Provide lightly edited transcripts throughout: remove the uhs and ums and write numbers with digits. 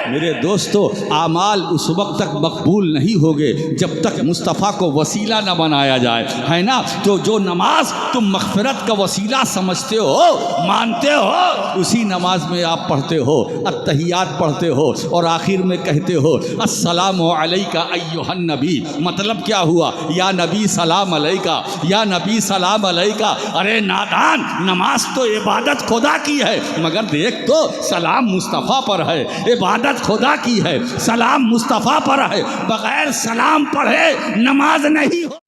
मेरे दोस्तों, आमाल उस वक्त तक मकबूल नहीं होंगे जब तक मुस्तफ़ा को वसीला न बनाया जाए, है ना। तो जो नमाज तुम मग़फ़िरत का वसीला समझते हो, मानते हो, उसी नमाज में आप पढ़ते हो, अत्तहियात पढ़ते हो और आखिर में कहते हो अस्सलामु अलैका अय्युहन नबी। मतलब क्या हुआ? या नबी सलाम अलैका, या नबी सलाम अलैका। अरे नादान, नमाज तो इबादत खुदा की है, मगर देख तो सलाम मुस्तफ़ा पर है। इबादत खुदा की है, सलाम मुस्तफ़ा पर है। बगैर सलाम पढ़े नमाज नहीं हो।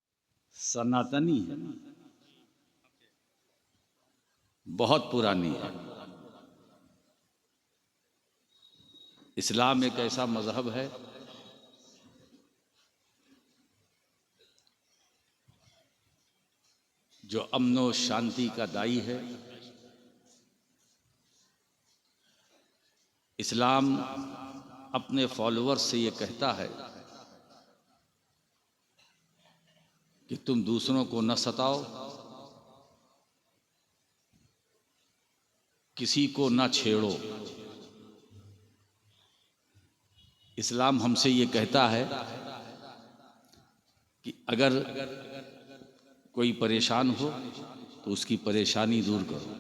सनातनी है, बहुत पुरानी है। इस्लाम एक ऐसा मज़हब है जो अमन व शांति का दाई है। इस्लाम अपने फॉलोअर्स से ये कहता है कि तुम दूसरों को न सताओ, किसी को न छेड़ो। इस्लाम हमसे ये कहता है कि अगर कोई परेशान हो तो उसकी परेशानी दूर करो।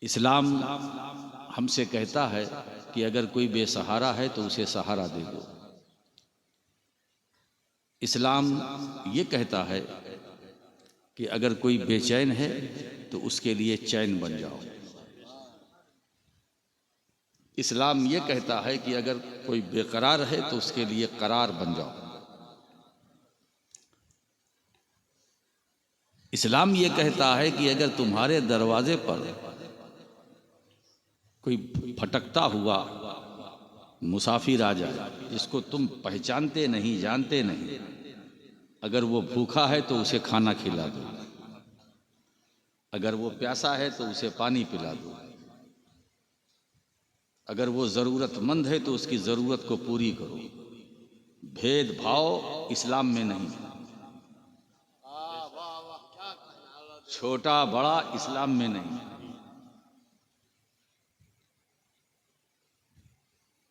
इस्लाम हमसे कहता है कि अगर कोई बेसहारा है तो उसे सहारा दे दो। इस्लाम ये कहता है कि अगर कोई बेचैन है तो उसके लिए चैन बन जाओ। इस्लाम ये कहता है कि अगर कोई बेकरार है तो उसके लिए करार बन जाओ। इस्लाम ये कहता है कि अगर तुम्हारे दरवाजे पर कोई भटकता हुआ मुसाफिर आ जाए, जिसको तुम पहचानते नहीं, जानते नहीं, अगर वो भूखा है तो उसे खाना खिला दो, अगर वो प्यासा है तो उसे पानी पिला दो, अगर वो ज़रूरतमंद है तो उसकी ज़रूरत को पूरी करो। भेदभाव इस्लाम में नहीं है। छोटा बड़ा इस्लाम में नहीं।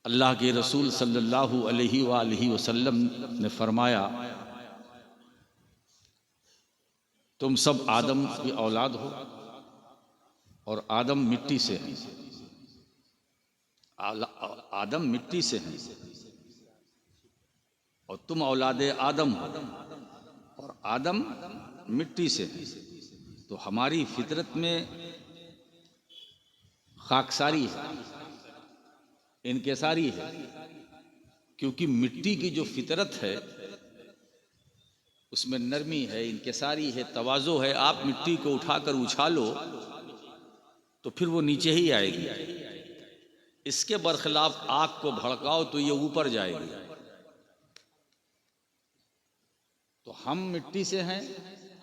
अल्लाह के रसूल सल्लल्लाहु अलैहि वसल्लम ने फरमाया, तुम सब आदम की औलाद हो और आदम मिट्टी से है। आदम मिट्टी से हैं और तुम औलादे आदम हो और आदम मिट्टी से हैं। तो हमारी फितरत में खाकसारी है, इनकिसारी है, क्योंकि मिट्टी की जो फितरत है उसमें नरमी है, इनकिसारी है, तवाज़ो है। आप मिट्टी को उठाकर उछालो तो फिर वो नीचे ही आएगी। इसके बरखिलाफ आग को भड़काओ तो ये ऊपर जाएगी। तो हम मिट्टी से हैं,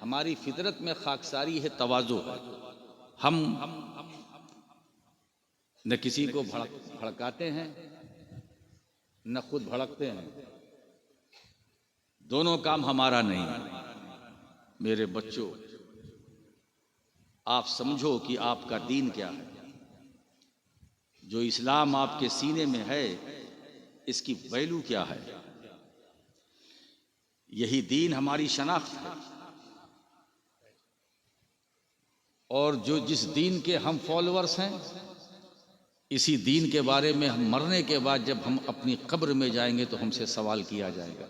हमारी फितरत में खाकसारी है, तवाज़ो है। हम न किसी को भड़काते हैं न खुद भड़कते हैं। दोनों काम हमारा नहीं है। मेरे बच्चों, आप समझो कि आपका दीन क्या है। जो इस्लाम आपके सीने में है, इसकी वैल्यू क्या है। यही दीन हमारी शनाख्त है। और जो जिस दीन के हम फॉलोअर्स हैं, इसी दीन के बारे में हम मरने के बाद जब हम अपनी कब्र में जाएंगे तो हमसे सवाल किया जाएगा,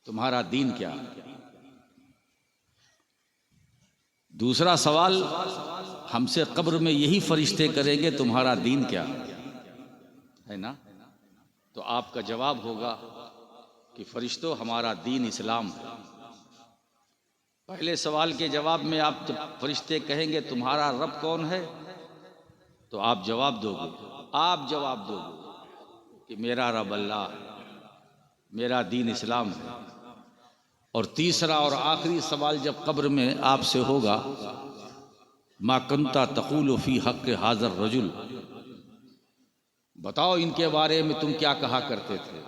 तुम्हारा दीन क्या है। दूसरा सवाल हमसे कब्र में यही फरिश्ते करेंगे, तुम्हारा दीन क्या है ना। तो आपका जवाब होगा कि फरिश्तों, हमारा दीन इस्लाम है। पहले सवाल के जवाब में आप जब फरिश्ते कहेंगे तुम्हारा रब कौन है, तो आप जवाब दोगे कि मेरा रब अल्लाह है, मेरा दीन इस्लाम है। और तीसरा और आखिरी सवाल जब कब्र में आपसे होगा, मा कुंता तक़ूलु फ़ी हक़्क़ि हाज़र रजुल, बताओ इनके बारे में तुम क्या कहा करते थे,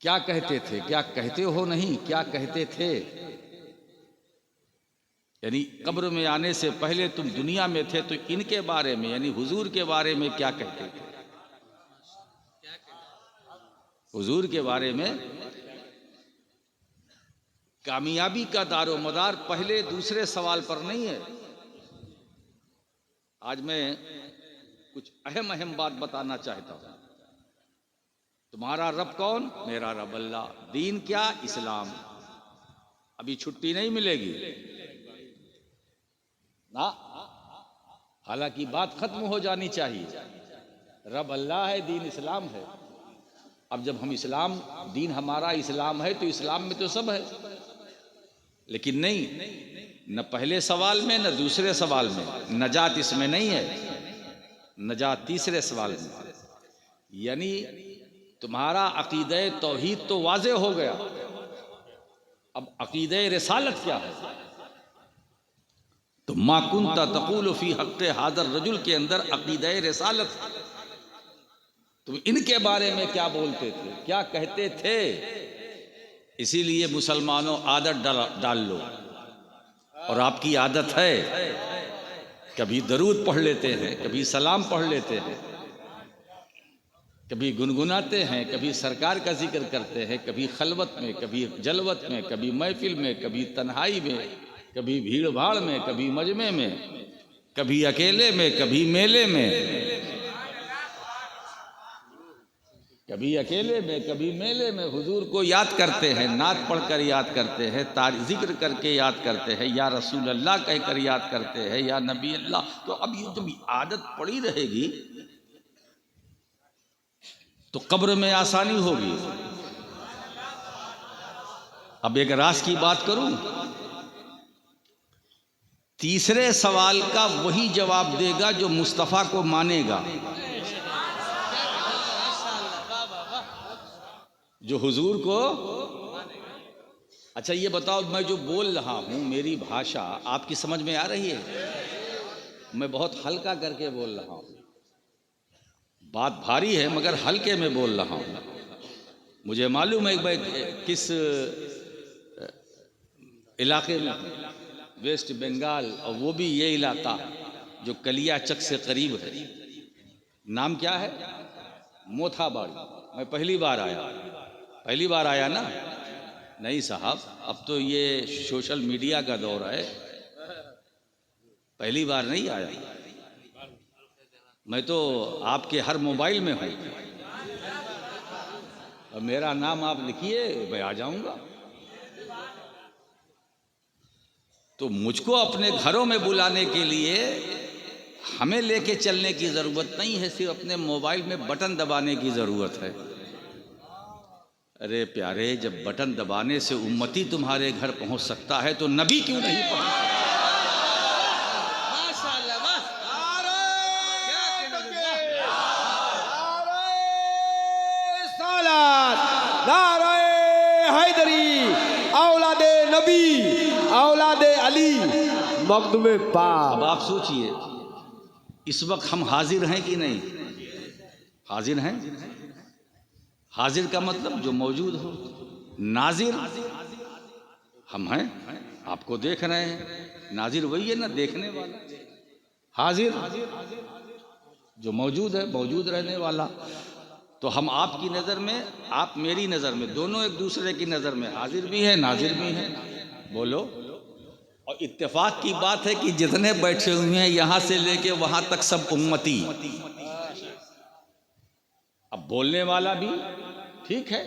क्या कहते थे, क्या कहते हो, नहीं क्या कहते थे। यानी कब्र में आने से पहले तुम दुनिया में थे तो इनके बारे में यानी हुजूर के बारे में क्या कहते थे? हुजूर के बारे में कामयाबी का दारो मदार पहले दूसरे सवाल पर नहीं है। आज मैं कुछ अहम बात बताना चाहता हूं। तुम्हारा रब कौन? मेरा रब अल्लाह। दीन क्या? इस्लाम। अभी छुट्टी नहीं मिलेगी ना, हालांकि बात खत्म हो जानी चाहिए। रब अल्लाह है, दीन इस्लाम है। अब जब हम इस्लाम, दीन हमारा इस्लाम है तो इस्लाम में तो सब है, लेकिन नहीं, न पहले सवाल में न दूसरे सवाल में। नजात इसमें नहीं है, नजात तीसरे सवाल में। यानी तुम्हारा अकीदे तौहीद तो वाज़े हो गया, अब अकीदे रिसालत क्या है? तो मा कुंता तक़ूलु फ़ी हक़्क़ि हाज़र रजुल के अंदर अकीदे रिसालत। तुम इनके बारे में क्या बोलते थे, क्या कहते थे? इसीलिए मुसलमानों आदत डाल लो, और आपकी आदत है कभी दरूद पढ़ लेते हैं, कभी सलाम पढ़ लेते हैं, कभी गुनगुनाते हैं, कभी सरकार का जिक्र करते हैं, कभी खलवत में, कभी जलवत में, कभी महफिल में, कभी तन्हाई में, कभी भीड़ भाड़ में, कभी मजमे में, कभी अकेले में, कभी मेले में, कभी अकेले में, कभी मेले में हुजूर को याद करते हैं, नात पढ़कर याद करते हैं, जिक्र करके याद करते हैं, या रसूल अल्लाह कहकर याद करते हैं, या नबी अल्लाह। तो अब ये जब आदत पड़ी रहेगी तो कब्र में आसानी होगी। अब एक राज की बात करूं, तीसरे सवाल का वही जवाब देगा जो मुस्तफ़ा को मानेगा, जो हुजूर को। अच्छा ये बताओ, मैं जो बोल रहा हूं, मेरी भाषा आपकी समझ में आ रही है? मैं बहुत हल्का करके बोल रहा हूं, बात भारी है मगर हल्के में बोल रहा हूं। मुझे मालूम है मैं किस इलाके में, वेस्ट बंगाल, और वो भी ये इलाका जो कलियाचक से करीब है। नाम क्या है? मोथाबाड़ी। मैं पहली बार आया ना? नहीं साहब, अब तो ये सोशल मीडिया का दौर है, पहली बार नहीं आया। मैं तो आपके हर मोबाइल में हूँ, और मेरा नाम आप लिखिए, मैं आ जाऊंगा। तो मुझको अपने घरों में बुलाने के लिए हमें लेके चलने की ज़रूरत नहीं है, सिर्फ अपने मोबाइल में बटन दबाने की ज़रूरत है। अरे प्यारे, जब बटन दबाने से उम्मती तुम्हारे घर पहुंच सकता है तो नबी क्यों नहीं पहुंच? हैदरी, औलादे नबी, औलादे अली, मखदूमे पाक। अब आप सोचिए, इस वक्त हम हाजिर हैं कि नहीं? हाजिर हैं। हाजिर का मतलब जो मौजूद हो। नाजिर हम हैं, आपको देख रहे हैं। नाजिर वही है ना, देखने वाला। हाजिर जो मौजूद है, मौजूद रहने वाला। तो हम आपकी नज़र में, आप मेरी नज़र में, दोनों एक दूसरे की नज़र में हाजिर भी हैं, नाजिर भी हैं। बोलो। और इत्तेफाक की बात है कि जितने बैठे हुए हैं यहाँ से लेके वहाँ तक सब उम्मती। अब बोलने वाला भी ठीक है।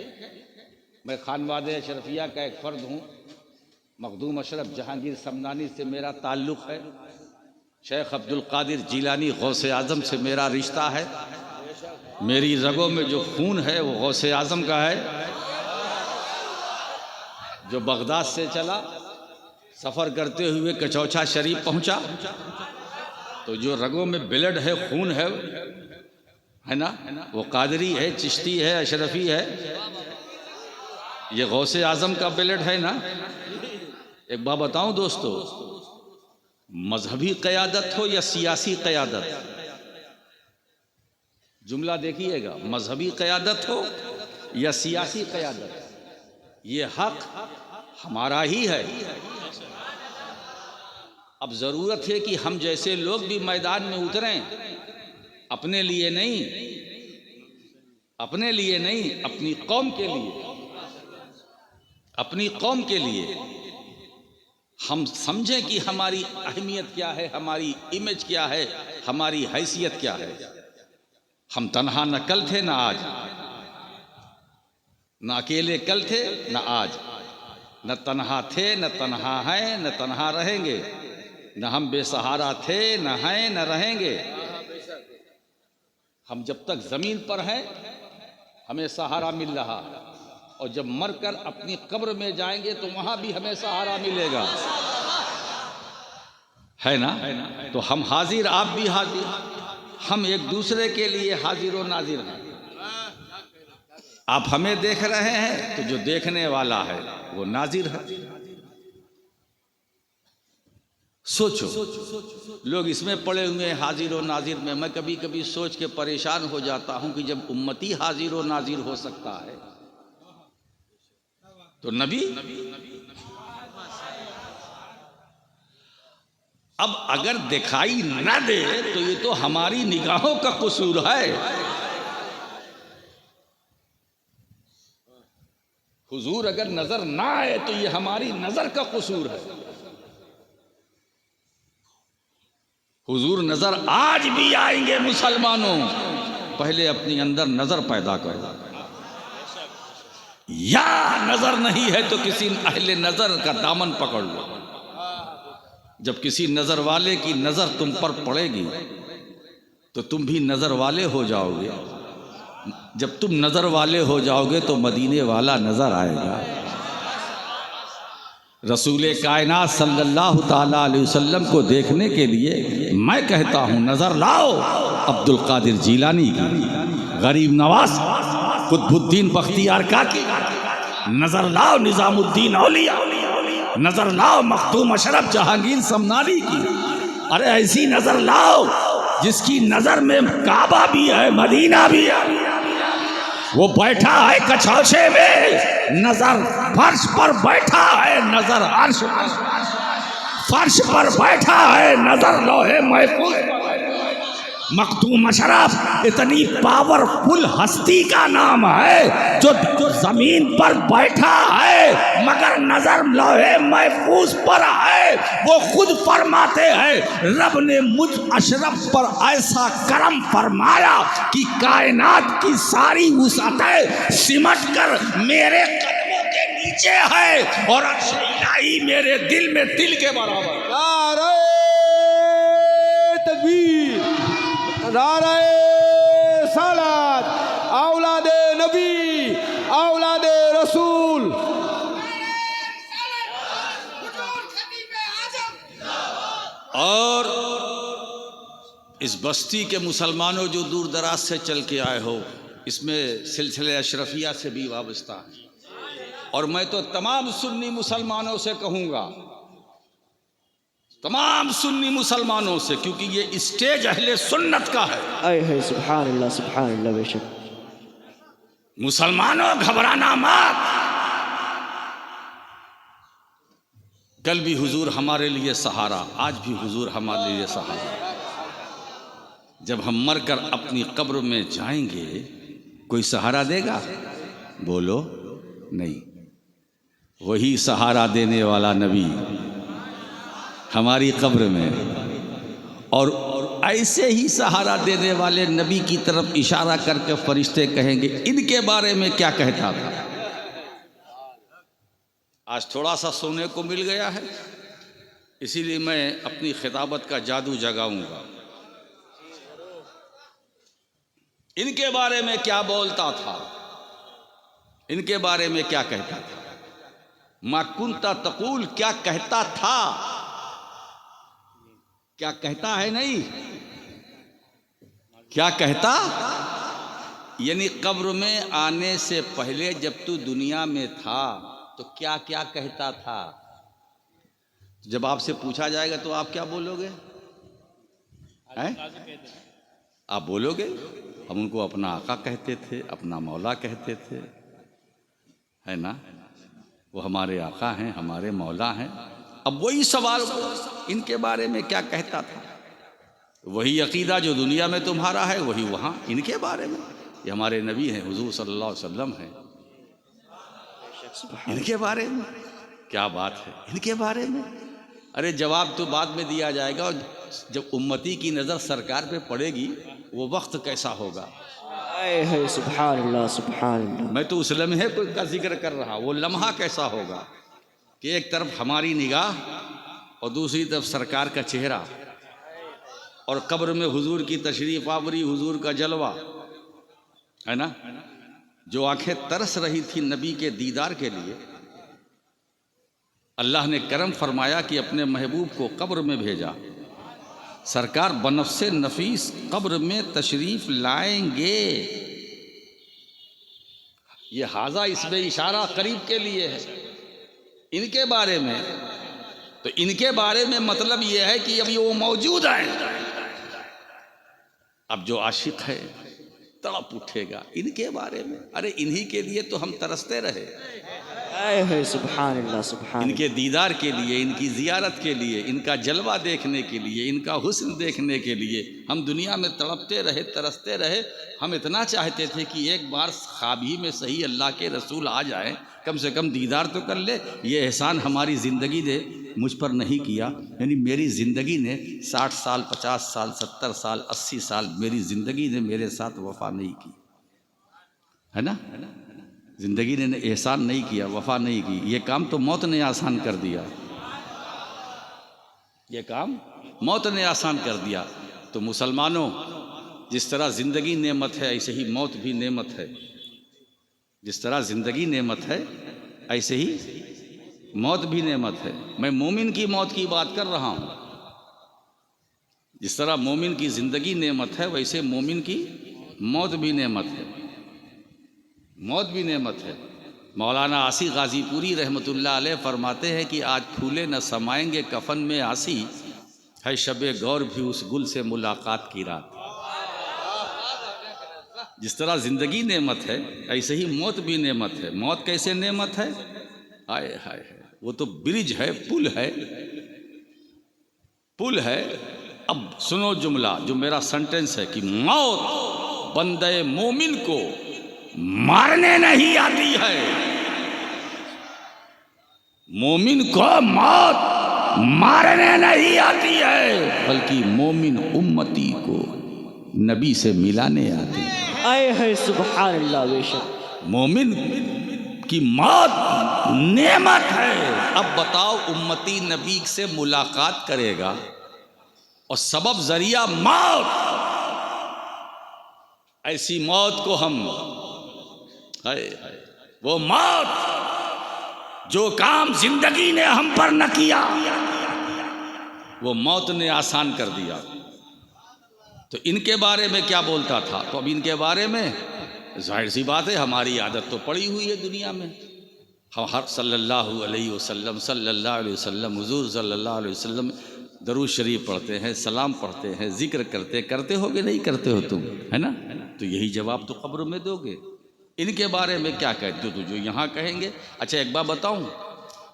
मैं खानवादे अशरफिया का एक फ़र्द हूँ। मखदूम अशरफ जहांगीर समनानी से मेरा ताल्लुक़ है। शेख अब्दुल कादिर जीलानी गौसे आज़म से मेरा रिश्ता है। मेरी रगों में जो खून है वो गौसे आज़म का है, जो बगदाद से चला, सफ़र करते हुए कचौचा शरीफ पहुँचा। तो जो रगों में ब्लड है, खून है ना, वो कादरी है, चिश्ती है, अशरफी है। ये गौसे आज़म का ब्लड है ना। एक बात बताऊं दोस्तों, मजहबी क़यादत हो या सियासी क़यादत, जुमला देखिएगा, मजहबी क़यादत हो या सियासी क़यादत, ये हक हमारा ही है। अब ज़रूरत है कि हम जैसे लोग भी मैदान में उतरें, अपने लिए नहीं, अपने लिए नहीं, अपनी कौम के लिए, अपनी कौम के लिए। हम समझें कि हमारी अहमियत क्या है, हमारी इमेज क्या है, हमारी हैसियत क्या है। हम तन्हा न कल थे न आज, न अकेले कल थे न आज, न तन्हा थे न तन्हा हैं न तन्हा रहेंगे, न हम बेसहारा थे न हैं न रहेंगे। हम जब तक ज़मीन पर हैं हमें सहारा मिल रहा, और जब मरकर अपनी कब्र में जाएंगे तो वहाँ भी हमें सहारा मिलेगा, है ना। तो हम हाजिर, आप भी हाजिर, हम एक दूसरे के लिए हाजिर व नाजिर हैं। आप हमें देख रहे हैं तो जो देखने वाला है वो नाजिर है। सोचो, लोग इसमें पड़े हुए हैं हाजिर व नाजिर में। मैं कभी कभी सोच के परेशान हो जाता हूं कि जब उम्मती हाजिर व नाजिर हो सकता है तो नबी। अब अगर दिखाई न दे तो ये तो हमारी निगाहों का कसूर है। हुजूर अगर नजर ना आए तो ये हमारी नजर का कसूर है। हुजूर नजर आज भी आएंगे मुसलमानों, पहले अपनी अंदर नजर पैदा करो। या नजर नहीं है तो किसी अहले नजर का दामन पकड़ लो। जब किसी नजर वाले की नजर तुम पर पड़ेगी तो तुम भी नजर वाले हो जाओगे। जब तुम नजर वाले हो जाओगे तो मदीने वाला नजर आएगा। रसूल कायनात सल्लल्लाहु ताला अलैहि वसल्लम को देखने के लिए मैं कहता हूँ नजर लाओ अब्दुल कादिर जीलानी की, गरीब नवाज कुतुबुद्दीन बख्तियार काकी, नजर लाओ निजामुद्दीन औलिया, नजर लाओ मखदूम अशरफ जहांगीर समनानी की। अरे ऐसी नजर लाओ जिसकी नजर में काबा भी है, मदीना भी है। वो बैठा है कछौशे में, नजर फर्श पर बैठा है, नजर अर्श पर, फर्श पर बैठा है, नजर लोहे महफूज। मखदूम अशरफ इतनी पावरफुल हस्ती का नाम है जो जमीन पर बैठा है मगर नजर लोहे महफूज पर है। वो खुद फरमाते हैं रब ने मुझ अशरफ पर ऐसा करम फरमाया कि कायनात की सारी वुसअतें सिमट कर मेरे कदमों के नीचे है और अर्श इलाही मेरे दिल में दिल के बराबर। नारे तकबीर, नारे सलात, औलादे नबी, औलादे रसूल। और इस बस्ती के मुसलमानों जो दूर दराज से चल के आए हो, इसमें सिलसिले अशरफिया से भी वाबस्ता है। और मैं तो तमाम सुन्नी मुसलमानों से कहूँगा, तमाम सुन्नी मुसलमानों से, क्योंकि ये स्टेज अहले सुन्नत का है। है सुभान अल्लाह, सुभान अल्लाह। बेशक मुसलमानों घबराना मत। कल भी हुजूर हमारे लिए सहारा, आज भी हुजूर हमारे लिए सहारा। जब हम मरकर अपनी कब्र में जाएंगे कोई सहारा देगा? बोलो नहीं। वही सहारा देने वाला नबी हमारी कब्र में, और ऐसे ही सहारा देने वाले नबी की तरफ इशारा करके फरिश्ते कहेंगे इनके बारे में क्या कहता था। आज थोड़ा सा सोने को मिल गया है, इसीलिए मैं अपनी खिताबत का जादू जगाऊंगा। इनके बारे में क्या बोलता था, इनके बारे में क्या कहता था। मा कुंता तकूल, क्या कहता था, क्या कहता है नहीं, क्या कहता। यानी कब्र में आने से पहले जब तू दुनिया में था तो क्या क्या कहता था। जब आपसे पूछा जाएगा तो आप क्या बोलोगे? हैं? आप बोलोगे हम उनको अपना आका कहते थे, अपना मौला कहते थे, है ना। वो हमारे आका हैं, हमारे मौला हैं, अब वही सवाल इनके बारे में क्या कहता था, वही अकीदा जो दुनिया में तुम्हारा है वही वहाँ इनके बारे में। ये हमारे नबी हैं, हुजूर सल्लल्लाहु अलैहि वसल्लम हैं, इनके बारे में क्या बात है, इनके बारे में। अरे जवाब तो बाद में दिया जाएगा, और जब उम्मती की नज़र सरकार पे पड़ेगी वो वक्त कैसा होगा। सुभान अल्लाह सुभान अल्लाह। मैं तो उस लम्हे का जिक्र कर रहा, वो लम्हा कैसा होगा कि एक तरफ हमारी निगाह और दूसरी तरफ सरकार का चेहरा, और कब्र में हुजूर की तशरीफ आवरी, हुजूर का जलवा है ना। जो आंखें तरस रही थी नबी के दीदार के लिए, अल्लाह ने करम फरमाया कि अपने महबूब को कब्र में भेजा। सरकार बनफ्से नफीस कब्र में तशरीफ लाएंगे। ये हाजा इसमें इशारा करीब के लिए है इनके बारे में। तो इनके बारे में मतलब ये है कि अभी वो मौजूद हैं। अब जो आशिक है तड़प उठेगा इनके बारे में। अरे इन्हीं के लिए तो हम तरसते रहे, सुभान अल्लाह सुभान। इनके दीदार के लिए, इनकी ज़ियारत के लिए, इनका जलवा देखने के लिए, इनका हुस्न देखने के लिए हम दुनिया में तड़पते रहे, तरसते रहे। हम इतना चाहते थे कि एक बार ख्वाब ही में सही अल्लाह के रसूल आ जाए, कम से कम दीदार तो कर ले। ये एहसान हमारी ज़िंदगी ने मुझ पर नहीं किया। यानी मेरी ज़िंदगी ने 60 साल, 50 साल, 70 साल, 80 साल मेरी ज़िंदगी ने मेरे साथ वफा नहीं की, है ना। ज़िंदगी ने एहसान नहीं किया, वफा नहीं की। ये काम तो मौत ने आसान कर दिया, ये काम मौत ने आसान कर दिया। तो मुसलमानों, जिस तरह ज़िंदगी नेमत है ऐसे ही मौत भी नेमत है। जिस तरह ज़िंदगी नेमत है ऐसे ही मौत भी नेमत है। मैं मोमिन की मौत की बात कर रहा हूँ। जिस तरह मोमिन की ज़िंदगी नेमत है वैसे मोमिन की मौत भी नेमत है, मौत भी नेमत है। मौलाना आसी गाज़ीपुरी रहमतुल्लाह अलैह फरमाते हैं कि आज फूले न समाएंगे कफन में आसी, है शबे गौर भी उस गुल से मुलाकात की रात। जिस तरह ज़िंदगी नेमत है ऐसे ही मौत भी नेमत है। मौत कैसे नेमत है? हाय हाय, वो तो ब्रिज है, पुल है, पुल है। अब सुनो जुमला जो मेरा सेंटेंस है कि मौत बंदे मोमिन को मारने नहीं आती है। मोमिन को मौत मारने नहीं आती है, बल्कि मोमिन उम्मती को नबी से मिलाने आती है। है सुभान अल्लाह। बेशक मोमिन की मौत नेमत है। अब बताओ, उम्मती नबी से मुलाकात करेगा और सबब जरिया मौत, ऐसी मौत को हम वो मौत जो काम जिंदगी ने हम पर न किया वो मौत ने आसान कर दिया। तो इनके बारे में क्या बोलता था? तो अब इनके बारे में जाहिर सी बात है हमारी आदत तो पड़ी हुई है दुनिया में। हम हर सल्लल्लाहु अलैहि वसल्लम हुजूर सल्लल्लाहु अलैहि वसल्लम दरूद शरीफ पढ़ते हैं, सलाम पढ़ते हैं, जिक्र करते होगे, नहीं करते हो तुम, है ना। तो यही जवाब तो कब्र में दोगे। इनके बारे में क्या कहते हो तो जो यहाँ कहेंगे। अच्छा एक बात बताऊं,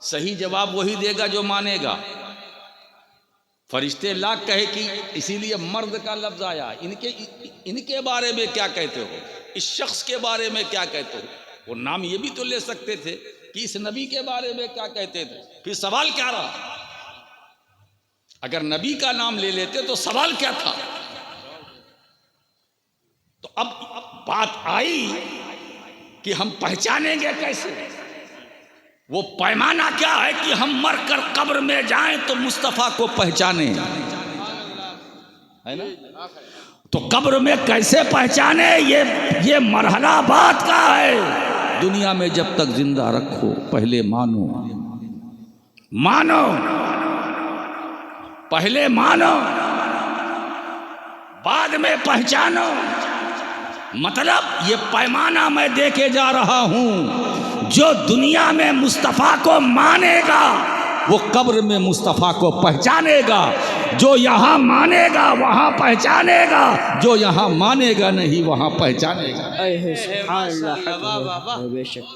सही जवाब वही देगा जो मानेगा। फरिश्ते लाख कहे कि इसीलिए मर्द का लफ्ज आया। इनके बारे में क्या कहते हो, इस शख्स के बारे में क्या कहते हो? वो नाम ये भी तो ले सकते थे कि इस नबी के बारे में क्या कहते थे, फिर सवाल क्या रहा? अगर नबी का नाम ले लेते तो सवाल क्या था? तो अब बात आई कि हम पहचानेंगे कैसे? वो पैमाना क्या है कि हम मरकर कब्र में जाएं तो मुस्तफ़ा को पहचाने, है ना। तो कब्र में कैसे पहचाने, ये मरहला बात का है। दुनिया में जब तक जिंदा रखो पहले मानो, पहले मानो बाद में पहचानो। मतलब ये पैमाना मैं देके जा रहा हूं, जो दुनिया में मुस्तफ़ा को मानेगा वो कब्र में मुस्तफ़ा को पहचानेगा। जो यहाँ मानेगा वहाँ पहचानेगा, जो यहाँ मानेगा नहीं वहाँ पहचानेगा। बेशक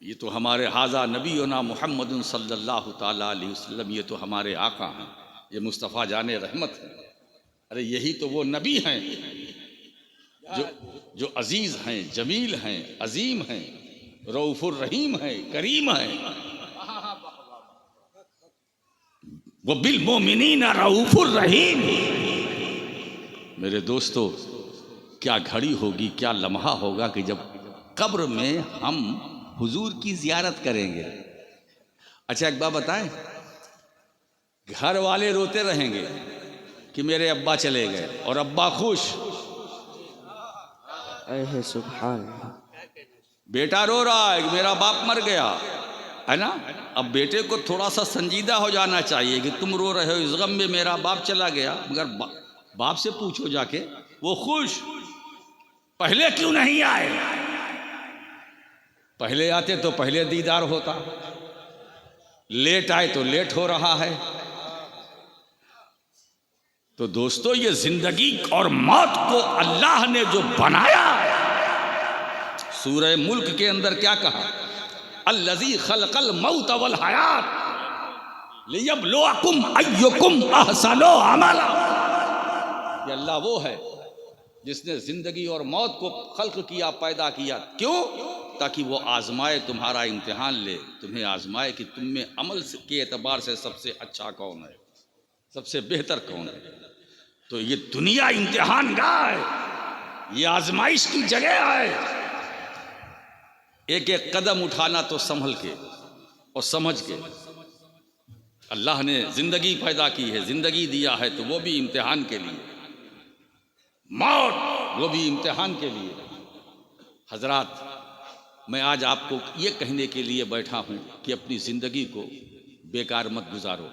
ये तो हमारे हाजा नबीना मुहम्मद सल्लल्लाहु ताला अलैहि वसल्लम, ये तो हमारे आका हैं, ये मुस्तफ़ा जाने रहमत है। अरे यही तो वो नबी हैं जो अजीज़ हैं, जमील हैं, अजीम हैं, रऊफ़ुर रहीम हैं, करीम हैं। वो बिल मोमिनीना रऊफ़ुर रहीम। मेरे दोस्तों, क्या घड़ी होगी, क्या लम्हा होगा कि जब कब्र में हम हुजूर की ज़ियारत करेंगे। अच्छा एक बात बताएं, घर वाले रोते रहेंगे कि मेरे अब्बा चले गए और अब्बा खुश, ऐ सुभान अल्लाह। बेटा रो रहा है कि मेरा बाप मर गया, है ना। अब बेटे को थोड़ा सा संजीदा हो जाना चाहिए कि तुम रो रहे हो इस गम में, मेरा बाप चला गया। मगर बाप से पूछो जाके, वो खुश, पहले क्यों नहीं आए? पहले आते तो पहले दीदार होता, लेट आए तो लेट हो रहा है। तो दोस्तों, ये जिंदगी और मौत को अल्लाह ने जो बनाया, सूरह मुल्क के अंदर क्या कहा? अल्लज़ी खलक़ल मौत वल हयात लियब्लुवकुम अय्युकुम अहसनु अमला। ये अल्लाह वो है जिसने जिंदगी और मौत को खल्क किया, पैदा किया। क्यों? ताकि वो आजमाए, तुम्हारा इम्तिहान ले, तुम्हें आजमाए कि तुम में अमल के एतबार से सबसे अच्छा कौन है, सबसे बेहतर कौन है। तो ये दुनिया इम्तिहान गाह है, ये आजमाइश की जगह है। एक एक कदम उठाना तो संभल के और समझ के। अल्लाह ने जिंदगी पैदा की है, जिंदगी दिया है तो वो भी इम्तिहान के लिए, मौत वो भी इम्तिहान के लिए। हजरात, मैं आज आपको ये कहने के लिए बैठा हूँ कि अपनी ज़िंदगी को बेकार मत गुजारो।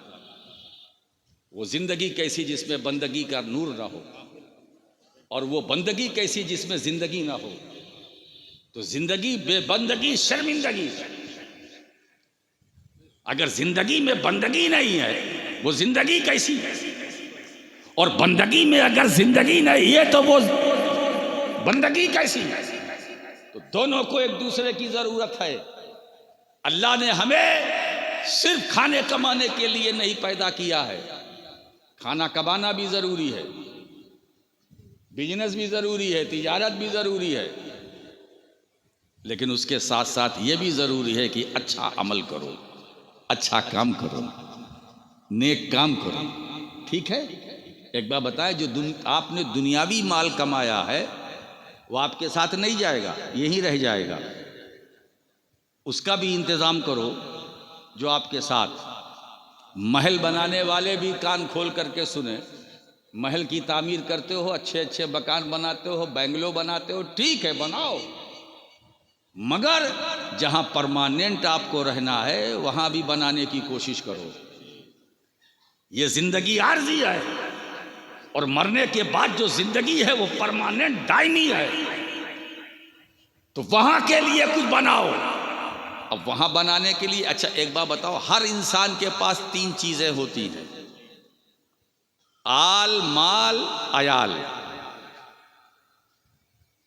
वो ज़िंदगी कैसी जिसमें बंदगी का नूर ना हो, और वो बंदगी कैसी जिसमें ज़िंदगी ना हो। तो ज़िंदगी बेबंदगी शर्मिंदगी। अगर ज़िंदगी में बंदगी नहीं है, वो ज़िंदगी कैसी है? और बंदगी में अगर ज़िंदगी नहीं है तो वो बंदगी कैसी है? तो दोनों को एक दूसरे की ज़रूरत है। अल्लाह ने हमें सिर्फ खाने कमाने के लिए नहीं पैदा किया है। खाना कमाना भी ज़रूरी है, बिजनेस भी ज़रूरी है, तिजारत भी ज़रूरी है, लेकिन उसके साथ साथ ये भी ज़रूरी है कि अच्छा अमल करो, अच्छा काम करो, नेक काम करो। ठीक है? एक बात बताएं, जो आपने दुनियावी माल कमाया है वो आपके साथ नहीं जाएगा, यहीं रह जाएगा। उसका भी इंतज़ाम करो जो आपके साथ। महल बनाने वाले भी कान खोल करके सुने। महल की तामीर करते हो, अच्छे अच्छे मकान बनाते हो, बेंगलो बनाते हो, ठीक है बनाओ, मगर जहां परमानेंट आपको रहना है वहां भी बनाने की कोशिश करो। ये जिंदगी आर्जी है, और मरने के बाद जो जिंदगी है वो परमानेंट दायमी है। तो वहां के लिए कुछ बनाओ। अब वहां बनाने के लिए, अच्छा एक बात बताओ, हर इंसान के पास 3 चीजें होती हैं, आल माल अयाल।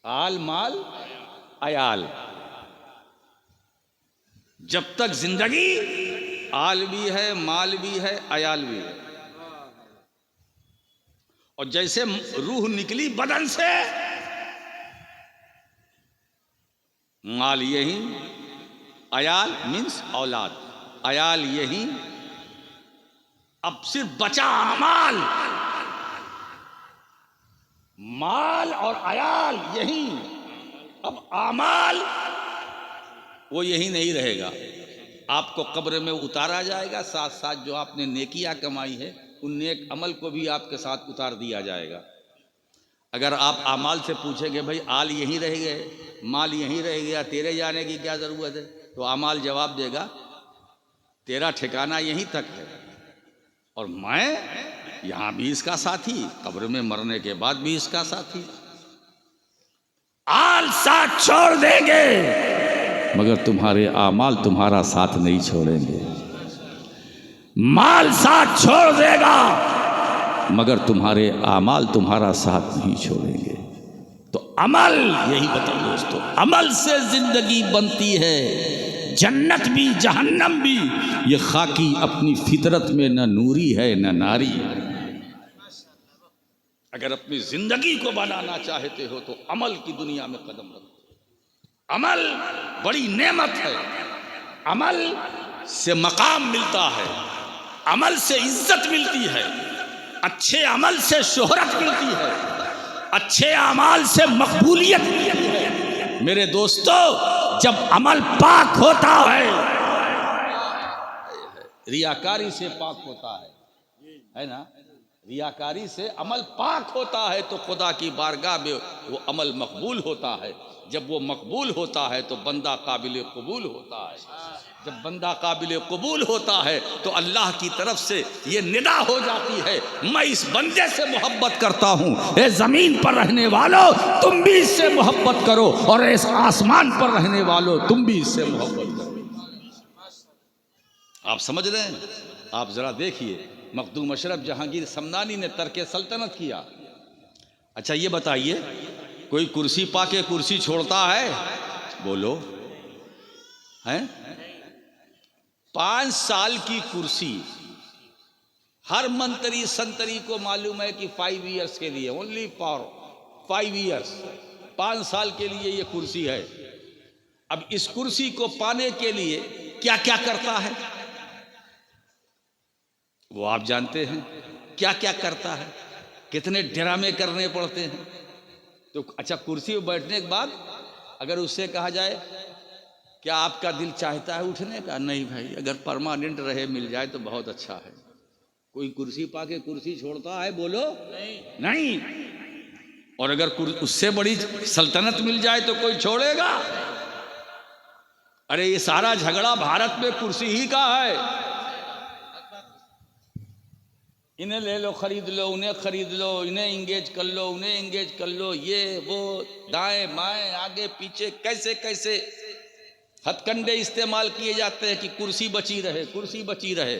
आल माल अयाल। जब तक जिंदगी, आल भी है, माल भी है, अयाल भी है। और जैसे रूह निकली बदन से, माल यही, अयाल मीन्स औलाद, अयाल यही। अब सिर्फ बचा अमाल, माल और अयाल यही। अब अमाल वो यही नहीं रहेगा, आपको कब्र में उतारा जाएगा। साथ साथ जो आपने नेकियां कमाई है उन नेक अमल को भी आपके साथ उतार दिया जाएगा। अगर आप आमाल से पूछेंगे भाई आल यहीं रह गए, माल यहीं रह गया, तेरे जाने की क्या ज़रूरत है, तो आमाल जवाब देगा तेरा ठिकाना यहीं तक है, और मैं यहाँ भी इसका साथी, कब्र में मरने के बाद भी इसका साथी। आल साथ छोड़ देंगे मगर तुम्हारे आमाल तुम्हारा साथ नहीं छोड़ेंगे। माल साथ छोड़ देगा मगर तुम्हारे आमाल तुम्हारा साथ नहीं छोड़ेंगे। तो अमल, यही बताओ दोस्तों, अमल से जिंदगी बनती है, जन्नत भी जहन्नम भी, ये खाकी अपनी फितरत में न नूरी है न नारी है। अगर अपनी जिंदगी को बनाना चाहते हो तो अमल की दुनिया में कदम रखो। अमल बड़ी नेमत है, अमल से मकाम मिलता है, अमल से इज्जत मिलती है, अच्छे अमल से शोहरत मिलती है, अच्छे अमाल से मकबूलियत मिलती है। मेरे दोस्तों, जब अमल पाक होता है, रियाकारी से पाक होता है ना, रियाकारी से अमल पाक होता है तो खुदा की बारगाह में वो अमल मकबूल होता है। जब वो मकबूल होता है तो बंदा काबिल कबूल होता है। जब बंदा काबिल कबूल होता है तो अल्लाह की तरफ से ये निदा हो जाती है, मैं इस बंदे से मोहब्बत करता हूँ। ए ज़मीन पर रहने वालों, तुम भी इससे मोहब्बत करो, और इस आसमान पर रहने वालों, तुम भी इससे मोहब्बत करो। आप समझ रहे हैं? आप ज़रा देखिए, मखदूम अशरफ जहांगीर समनानी ने तर्क सल्तनत किया। अच्छा ये बताइए, कोई कुर्सी पाके कुर्सी छोड़ता है? बोलो, हैं? 5 साल की कुर्सी, हर मंत्री संतरी को मालूम है कि 5 ईयर्स के लिए, ओनली फॉर 5 ईयर्स, 5 साल के लिए ये कुर्सी है। अब इस कुर्सी को पाने के लिए क्या क्या करता है वो आप जानते हैं। क्या क्या करता है, कितने ड्रामे करने पड़ते हैं। तो अच्छा, कुर्सी पर बैठने के बाद अगर उससे कहा जाए क्या आपका दिल चाहता है उठने का? नहीं भाई, अगर परमानेंट रहे मिल जाए तो बहुत अच्छा है। कोई कुर्सी पाके कुर्सी छोड़ता है? बोलो, नहीं। और अगर उससे बड़ी सल्तनत मिल जाए तो कोई छोड़ेगा? अरे ये सारा झगड़ा भारत में कुर्सी ही का है। इन्हें ले लो, खरीद लो, उन्हें खरीद लो, इन्हें इंगेज कर लो, उन्हें इंगेज कर लो, ये वो, दाएं बाएं आगे पीछे कैसे कैसे हथकंडे इस्तेमाल किए जाते हैं कि कुर्सी बची रहे, कुर्सी बची रहे।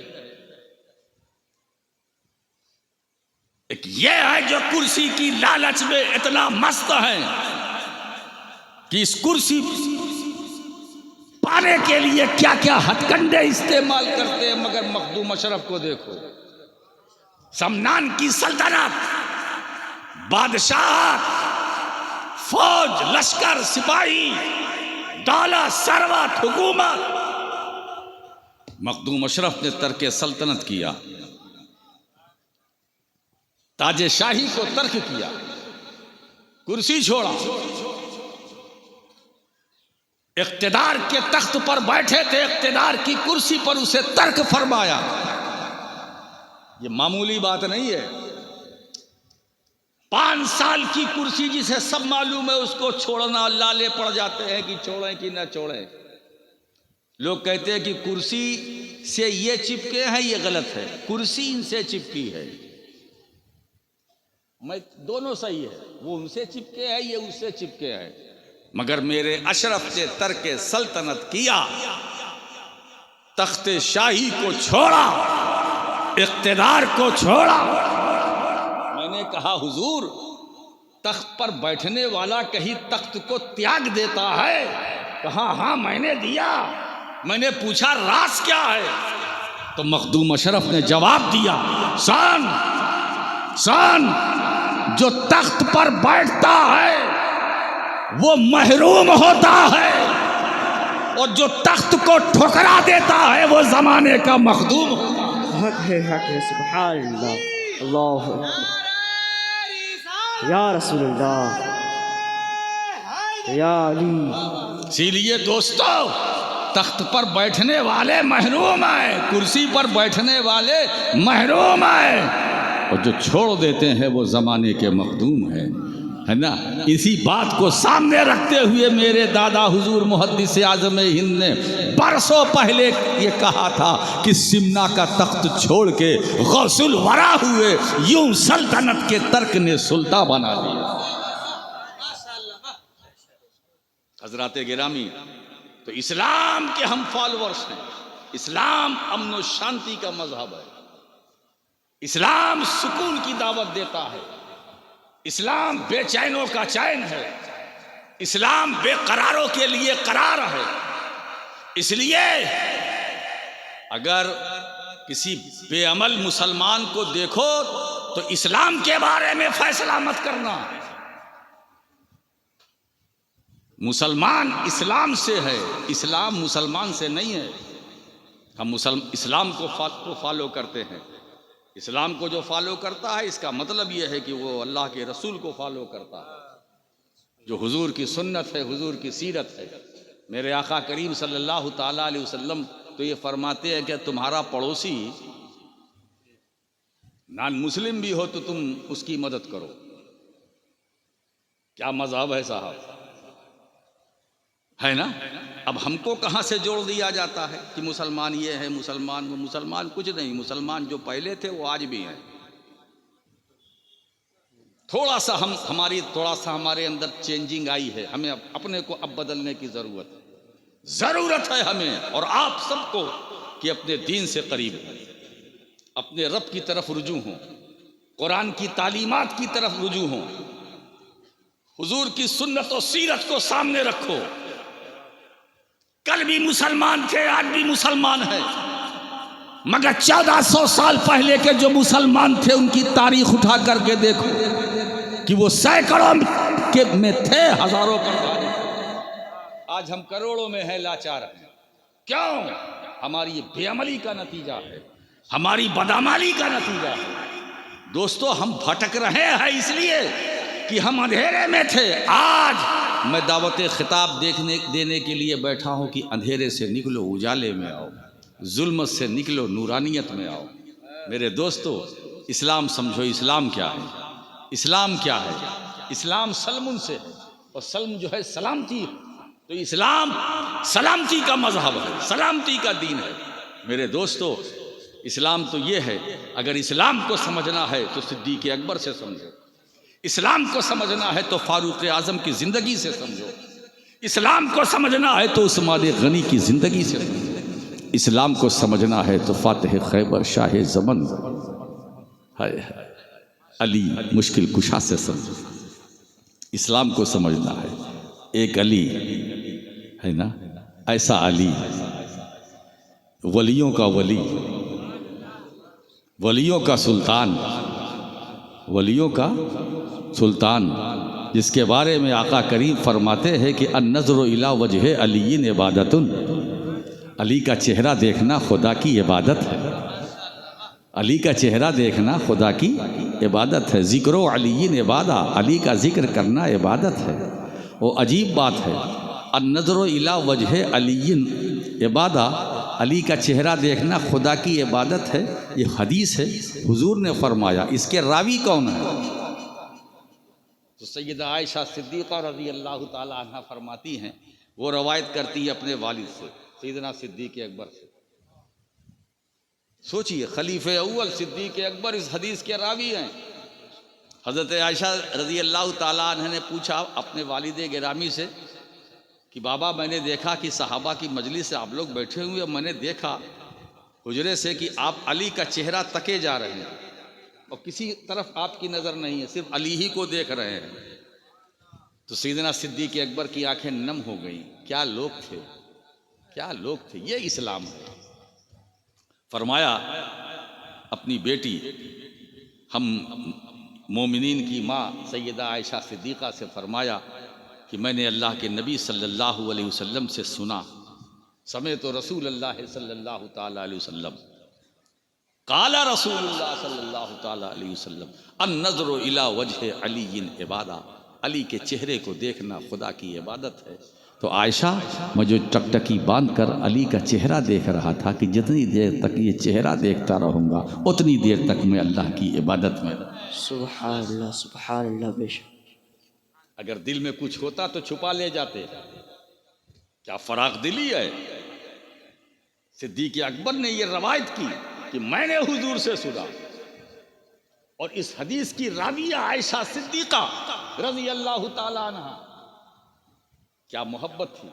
एक ये है जो कुर्सी की लालच में इतना मस्त है कि इस कुर्सी पाने के लिए क्या क्या हथकंडे इस्तेमाल करते हैं। मगर मखदूम अशरफ को देखो, समनान की सल्तनत, बादशाह, फौज, लश्कर, सिपाही, दौलत, सरवत, हुकूमत, मखदूम अशरफ ने तर्क सल्तनत किया, ताजेशाही को तर्क किया, कुर्सी छोड़ा, इख्तिदार के तख्त पर बैठे थे, इख्तिदार की कुर्सी पर उसे तर्क फरमाया। ये मामूली बात नहीं है। 5 साल की कुर्सी जिसे सब मालूम है उसको छोड़ना, लाले पड़ जाते हैं कि छोड़ें कि ना छोड़ें। लोग कहते हैं कि कुर्सी से ये चिपके हैं, ये गलत है, कुर्सी इनसे चिपकी है। मैं दोनों सही है, वो उनसे चिपके है, ये उससे चिपके है। मगर मेरे अशरफ ने तर्क सल्तनत किया, तख्ते शाही को छोड़ा, इख्तिदार को छोड़ा। मैंने कहा हुजूर, तख्त पर बैठने वाला कहीं तख्त को त्याग देता है? कहा हाँ मैंने दिया। मैंने पूछा राज क्या है? तो मखदूम अशरफ ने जवाब दिया, सन जो तख्त पर बैठता है वो महरूम होता है, और जो तख्त को ठुकरा देता है वो जमाने का मखदूम होता है। हक है, सुभान अल्लाह, अल्लाह या रसूलुल्लाह, या अली। इसीलिए दोस्तों, तख्त पर बैठने वाले महरूम हैं, कुर्सी पर बैठने वाले महरूम हैं, और जो छोड़ देते हैं वो ज़माने के मखदूम हैं, है ना। इसी बात को सामने रखते हुए मेरे दादा हुजूर मुहद्दिस आज़म हिंद ने बरसों पहले ये कहा था कि सिमना का तख्त छोड़ के गौसुल वरा हुए, यूं सल्तनत के तर्क ने सुल्तान बना दिया। हजरात गिरामी, तो इस्लाम के हम फॉलोअर्स हैं। इस्लाम अमन और शांति का मजहब है। इस्लाम सुकून की दावत देता है। इस्लाम बेचैनों का चैन है। इस्लाम बेकरारों के लिए करार है। इसलिए अगर किसी बेअमल मुसलमान को देखो तो इस्लाम के बारे में फैसला मत करना। मुसलमान इस्लाम से है, इस्लाम मुसलमान से नहीं है। हम इस्लाम को फॉलो करते हैं। इस्लाम को जो फॉलो करता है इसका मतलब यह है कि वो अल्लाह के रसूल को फॉलो करता है, जो हुजूर की सुन्नत है, हुजूर की सीरत है। मेरे आका करीम सल्लल्लाहु ताला अलैहि वसल्लम तो ये फरमाते हैं कि तुम्हारा पड़ोसी नॉन मुस्लिम भी हो तो तुम उसकी मदद करो। क्या मजहब है साहब, है ना। अब हमको कहाँ से जोड़ दिया जाता है कि मुसलमान ये है, मुसलमान वो। मुसलमान कुछ नहीं, मुसलमान जो पहले थे वो आज भी हैं। थोड़ा सा हमारे अंदर चेंजिंग आई है। हमें अपने को अब बदलने की ज़रूरत है हमें और आप सबको कि अपने दीन से करीब हो, अपने रब की तरफ रुजू हो, कुरान की तालीमात की तरफ रुजू हो, हुजूर की सुन्नत और सीरत को सामने रखो। कल भी मुसलमान थे, आज भी मुसलमान है, मगर 1400 साल पहले के जो मुसलमान थे उनकी तारीख उठा करके देखो कि वो सैकड़ों के में थे, हजारों पर। आज हम करोड़ों में हैं, लाचार हैं। क्यों? हमारी बेअमली का नतीजा है, हमारी बदअमली का नतीजा है। दोस्तों, हम भटक रहे हैं इसलिए कि हम अंधेरे में थे। आज मैं दावत खिताब देने के लिए बैठा हूं कि अंधेरे से निकलो, उजाले में आओ, जुल्म से निकलो, नूरानियत में आओ। मेरे दोस्तों, इस्लाम समझो। इस्लाम क्या है? इस्लाम क्या है? इस्लाम सलमुन से है और सल्म जो है सलामती है। तो इस्लाम सलामती का मजहब है, सलामती का दीन है। मेरे दोस्तों, इस्लाम तो ये है, अगर इस्लाम को समझना है तो सिद्दीक़ अकबर से समझो, इस्लाम को समझना है तो फारूक आज़म की ज़िंदगी से समझो, इस्लाम को समझना है तो उस्मान गनी की ज़िंदगी से समझो, इस्लाम को समझना है तो फातिह खैबर शाह ज़मन है अली मुश्किल कुशा से समझो। इस्लाम को समझना है, एक अली है ना, ऐसा अली, वलियों का वली, वलियों का सुल्तान, वलियों का सुल्तान, जिसके बारे में आका करीम फरमाते हैं कि अन्नज़्रु इला वजह अलीय्यिन इबादतुन, अली का चेहरा देखना खुदा की इबादत है। अली का चेहरा देखना खुदा की इबादत है। ज़िक्रो अलीय्यिन इबादा, अली का जिक्र करना इबादत है। वो अजीब बात है, अन्नज़्रु इला वजह अलीय्यिन इबादा, अली का चेहरा देखना खुदा की इबादत है। ये हदीस है, हुजूर ने फरमाया। इसके रावी कौन है? तो सैयदा आयशा सिद्दीक़ा रज़ी अल्लाह ताला अन्हा फरमाती हैं, वो रवायत करती है अपने वालिद से, सैयदना सिद्दीक़ अकबर से। सोचिए, खलीफे अव्वल सिद्दीक़ अकबर इस हदीस के रावी हैं। हज़रत आयशा रज़ी अल्लाह ताला अन्हा ने पूछा अपने वालिद गिरामी से कि बाबा, मैंने देखा कि सहाबा की मजलिस से आप लोग बैठे हुए, मैंने देखा हुजरे से कि आप अली का चेहरा तके जा रहे हैं और किसी तरफ आपकी नज़र नहीं है, सिर्फ अली ही को देख रहे हैं। तो सैयदना सिद्दीक़ अकबर की आंखें नम हो गई। क्या लोग थे, क्या लोग थे। ये इस्लाम है। फरमाया अपनी बेटी, हम मोमिनीन की माँ सैयदा आयशा सिद्दीक़ा से फरमाया कि मैंने अल्लाह के नबी सल्लल्लाहु अलैहि वसल्लम से सुना, समय तो रसूल अल्लाह सल्लल्लाहु ताला अलैहि वसल्लम, काला रसूलुल्लाह सल्लल्लाहु ताला अलैहि वसल्लम, अन्नज़्रु इला वजह अलीय्यिन इबादा, अली के चेहरे को देखना खुदा की इबादत है। तो आयशा, मैं जो टकटकी बांध कर अली का चेहरा देख रहा था कि जितनी देर तक ये चेहरा देखता रहूँगा उतनी देर तक मैं अल्लाह की इबादत में। सुभान अल्लाह, सुभान अल्लाह। बेशक अगर दिल में कुछ होता तो छुपा ले जाते। क्या फराख दिली है। सिद्दीक़ अकबर ने यह रवायत की कि मैंने हुजूर से सुना, और इस हदीस की राविया आयशा सिद्दीक़ा रज़ी अल्लाह ताला अन्हा। क्या मोहब्बत थी,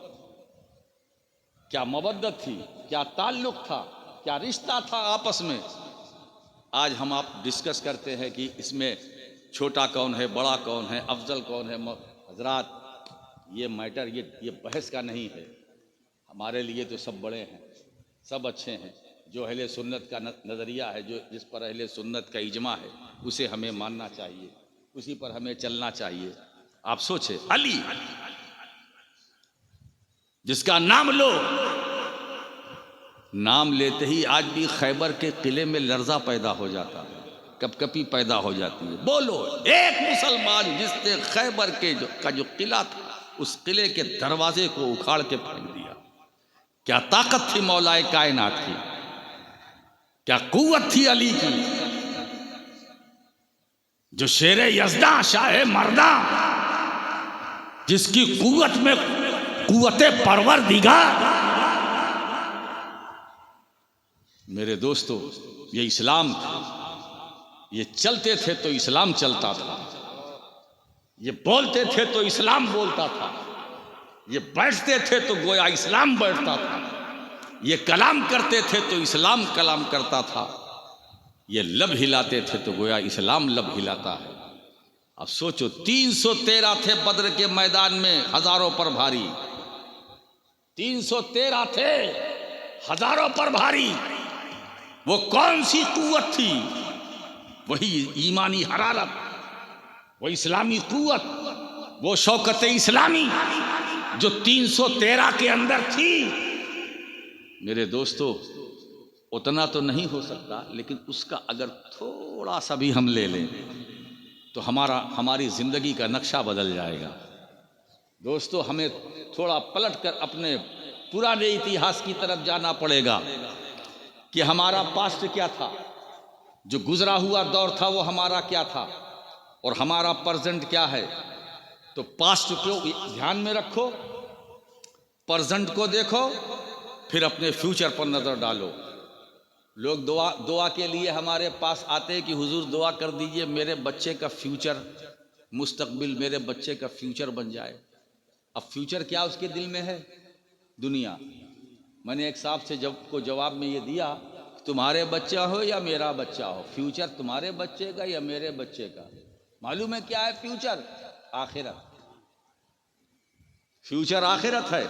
क्या मवद्दत थी, क्या ताल्लुक़ था, क्या रिश्ता था आपस में। आज हम आप डिस्कस करते हैं कि इसमें छोटा कौन है, बड़ा कौन है, अफजल कौन है। हजरात, ये मैटर ये बहस का नहीं है। हमारे लिए तो सब बड़े हैं, सब अच्छे हैं। जो अहले सुन्नत का नज़रिया है, जो जिस पर अहले सुन्नत का इजमा है, उसे हमें मानना चाहिए, उसी पर हमें चलना चाहिए। आप सोचे, अली जिसका नाम लो, नाम लेते ही आज भी खैबर के किले में लर्जा पैदा हो जाता है, कपकपी पैदा हो जाती है। बोलो, एक मुसलमान जिसने खैबर के जो किला था, उस किले के दरवाजे को उखाड़ के फेंक दिया। क्या ताकत थी मौलाए कायनात की, क्या कुव्वत थी अली की, जो शेरे यज़दा शाह मर्दा, जिसकी कुव्वत में कुव्वते परवरदिगार। मेरे दोस्तों, ये इस्लाम था, ये चलते थे तो इस्लाम चलता था, ये बोलते थे तो इस्लाम बोलता था, ये बैठते थे तो गोया इस्लाम बैठता था, ये कलाम करते थे तो इस्लाम कलाम करता था, ये लब हिलाते थे तो गोया इस्लाम लब हिलाता है। अब सोचो, 313 थे बद्र के मैदान में, हजारों पर भारी, 313 थे हजारों पर भारी। वो कौन सी कुव्वत थी? वही ईमानी हरारत, वो इस्लामी कुव्वत, वो शौकत इस्लामी जो 313 के अंदर थी। मेरे दोस्तों, उतना तो नहीं हो सकता, लेकिन उसका अगर थोड़ा सा भी हम ले लें तो हमारी ज़िंदगी का नक्शा बदल जाएगा। दोस्तों, हमें थोड़ा पलट कर अपने पुराने इतिहास की तरफ जाना पड़ेगा कि हमारा पास्ट क्या था, जो गुजरा हुआ दौर था वो हमारा क्या था, और हमारा प्रेजेंट क्या है। तो पास्ट को ध्यान में रखो, प्रेजेंट को देखो, फिर अपने फ्यूचर पर नज़र डालो। लोग दुआ के लिए हमारे पास आते हैं कि हुजूर दुआ कर दीजिए, मेरे बच्चे का फ्यूचर, मुस्तकबिल मेरे बच्चे का फ्यूचर बन जाए। अब फ्यूचर क्या उसके दिल में है? दुनिया। मैंने एक साहब से जवाब में ये दिया, तुम्हारे बच्चा हो या मेरा बच्चा हो, फ्यूचर तुम्हारे बच्चे का या मेरे बच्चे का। मालूम है क्या है फ्यूचर? आखिरत। फ्यूचर आखिरत है।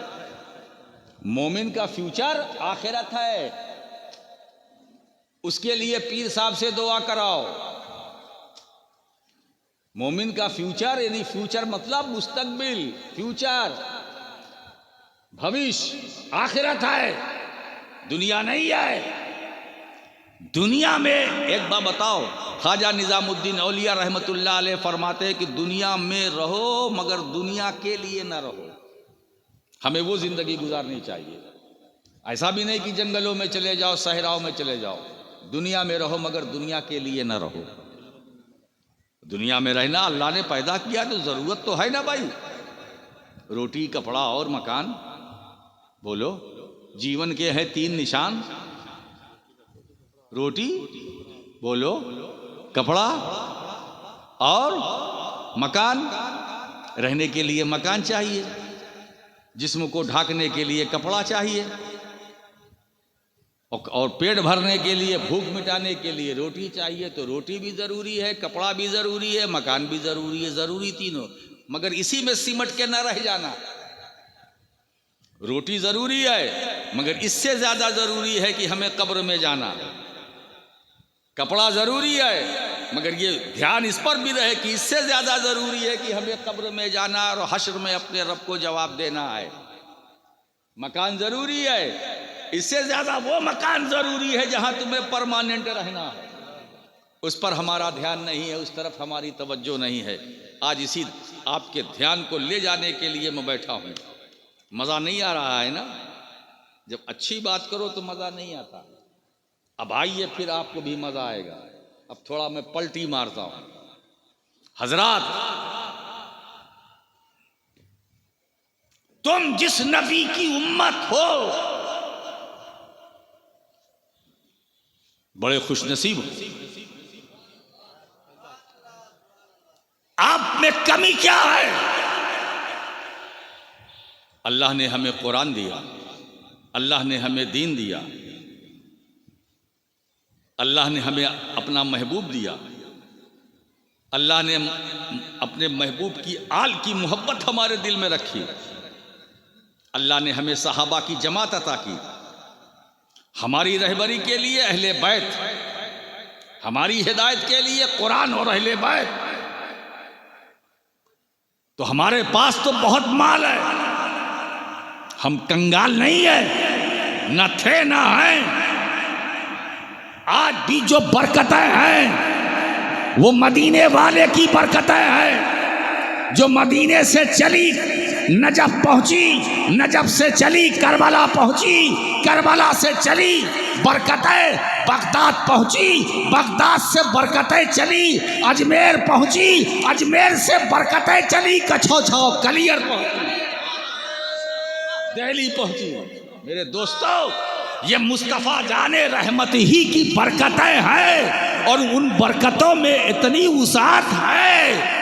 मोमिन का फ्यूचर आखिरत है। उसके लिए पीर साहब से दुआ कराओ। मोमिन का फ्यूचर, यानी फ्यूचर मतलब मुस्तकबिल, फ्यूचर, भविष्य, आखिरत है, दुनिया नहीं है। दुनिया में एक बात बताओ, ख्वाजा निजामुद्दीन औलिया रहमतुल्लाह अलैह फरमाते हैं कि दुनिया में रहो मगर दुनिया के लिए ना रहो। हमें वो जिंदगी गुजारनी चाहिए। ऐसा भी नहीं कि जंगलों में चले जाओ, सहराओं में चले जाओ। दुनिया में रहो मगर दुनिया के लिए ना रहो। दुनिया में रहना अल्लाह ने पैदा किया तो जरूरत तो है ना भाई, रोटी, कपड़ा और मकान। बोलो, जीवन के हैं 3 निशान, रोटी, बोलो, कपड़ा और मकान। रहने के लिए मकान चाहिए, जिस्म को ढांकने के लिए कपड़ा चाहिए, और पेट भरने के लिए, भूख मिटाने के लिए रोटी चाहिए। तो रोटी भी ज़रूरी है, कपड़ा भी ज़रूरी है, मकान भी ज़रूरी है, ज़रूरी तीनों। मगर इसी में सिमट के न रह जाना। रोटी ज़रूरी है मगर इससे ज़्यादा ज़रूरी है कि हमें कब्र में जाना। कपड़ा ज़रूरी है मगर ये ध्यान इस पर भी रहे कि इससे ज़्यादा ज़रूरी है कि हमें कब्र में जाना और हश्र में अपने रब को जवाब देना है। मकान ज़रूरी है, इससे ज़्यादा वो मकान ज़रूरी है जहाँ तुम्हें परमानेंट रहना है। उस पर हमारा ध्यान नहीं है, उस तरफ हमारी तवज्जो नहीं है। आज इसी आपके ध्यान को ले जाने के लिए मैं बैठा हूँ। मज़ा नहीं आ रहा है ना? जब अच्छी बात करो तो मज़ा नहीं आता। अब आइए, फिर आपको भी मज़ा आएगा। अब थोड़ा मैं पलटी मारता हूँ। हजरात, तुम जिस नबी की उम्मत हो बड़े खुशनसीब हो। आप में कमी क्या है? अल्लाह ने हमें कुरान दिया, अल्लाह ने हमें दीन दिया, अल्लाह ने हमें अपना महबूब दिया, अल्लाह ने अपने महबूब की आल की मोहब्बत हमारे दिल में रखी। अल्लाह ने हमें सहाबा की जमात अता की, हमारी रहबरी के लिए अहले बैत, हमारी हिदायत के लिए कुरान और अहले बैत। तो हमारे पास तो बहुत माल है, हम कंगाल नहीं है, न थे न हैं। आज भी जो बरकतें हैं वो मदीने वाले की बरकतें हैं, जो मदीने से चली नजफ पहुंची, नजफ से चली करबला पहुंची, करबला से चली बरकतें बगदाद पहुंची, बगदाद से बरकतें चली अजमेर पहुंची, अजमेर से बरकतें चली कछौछौ कलियर पहुंची, दिल्ली पहुंची। मेरे दोस्तों, ये मुस्तफ़ा जाने रहमत ही की बरकतें हैं और उन बरकतों में इतनी वसाअत है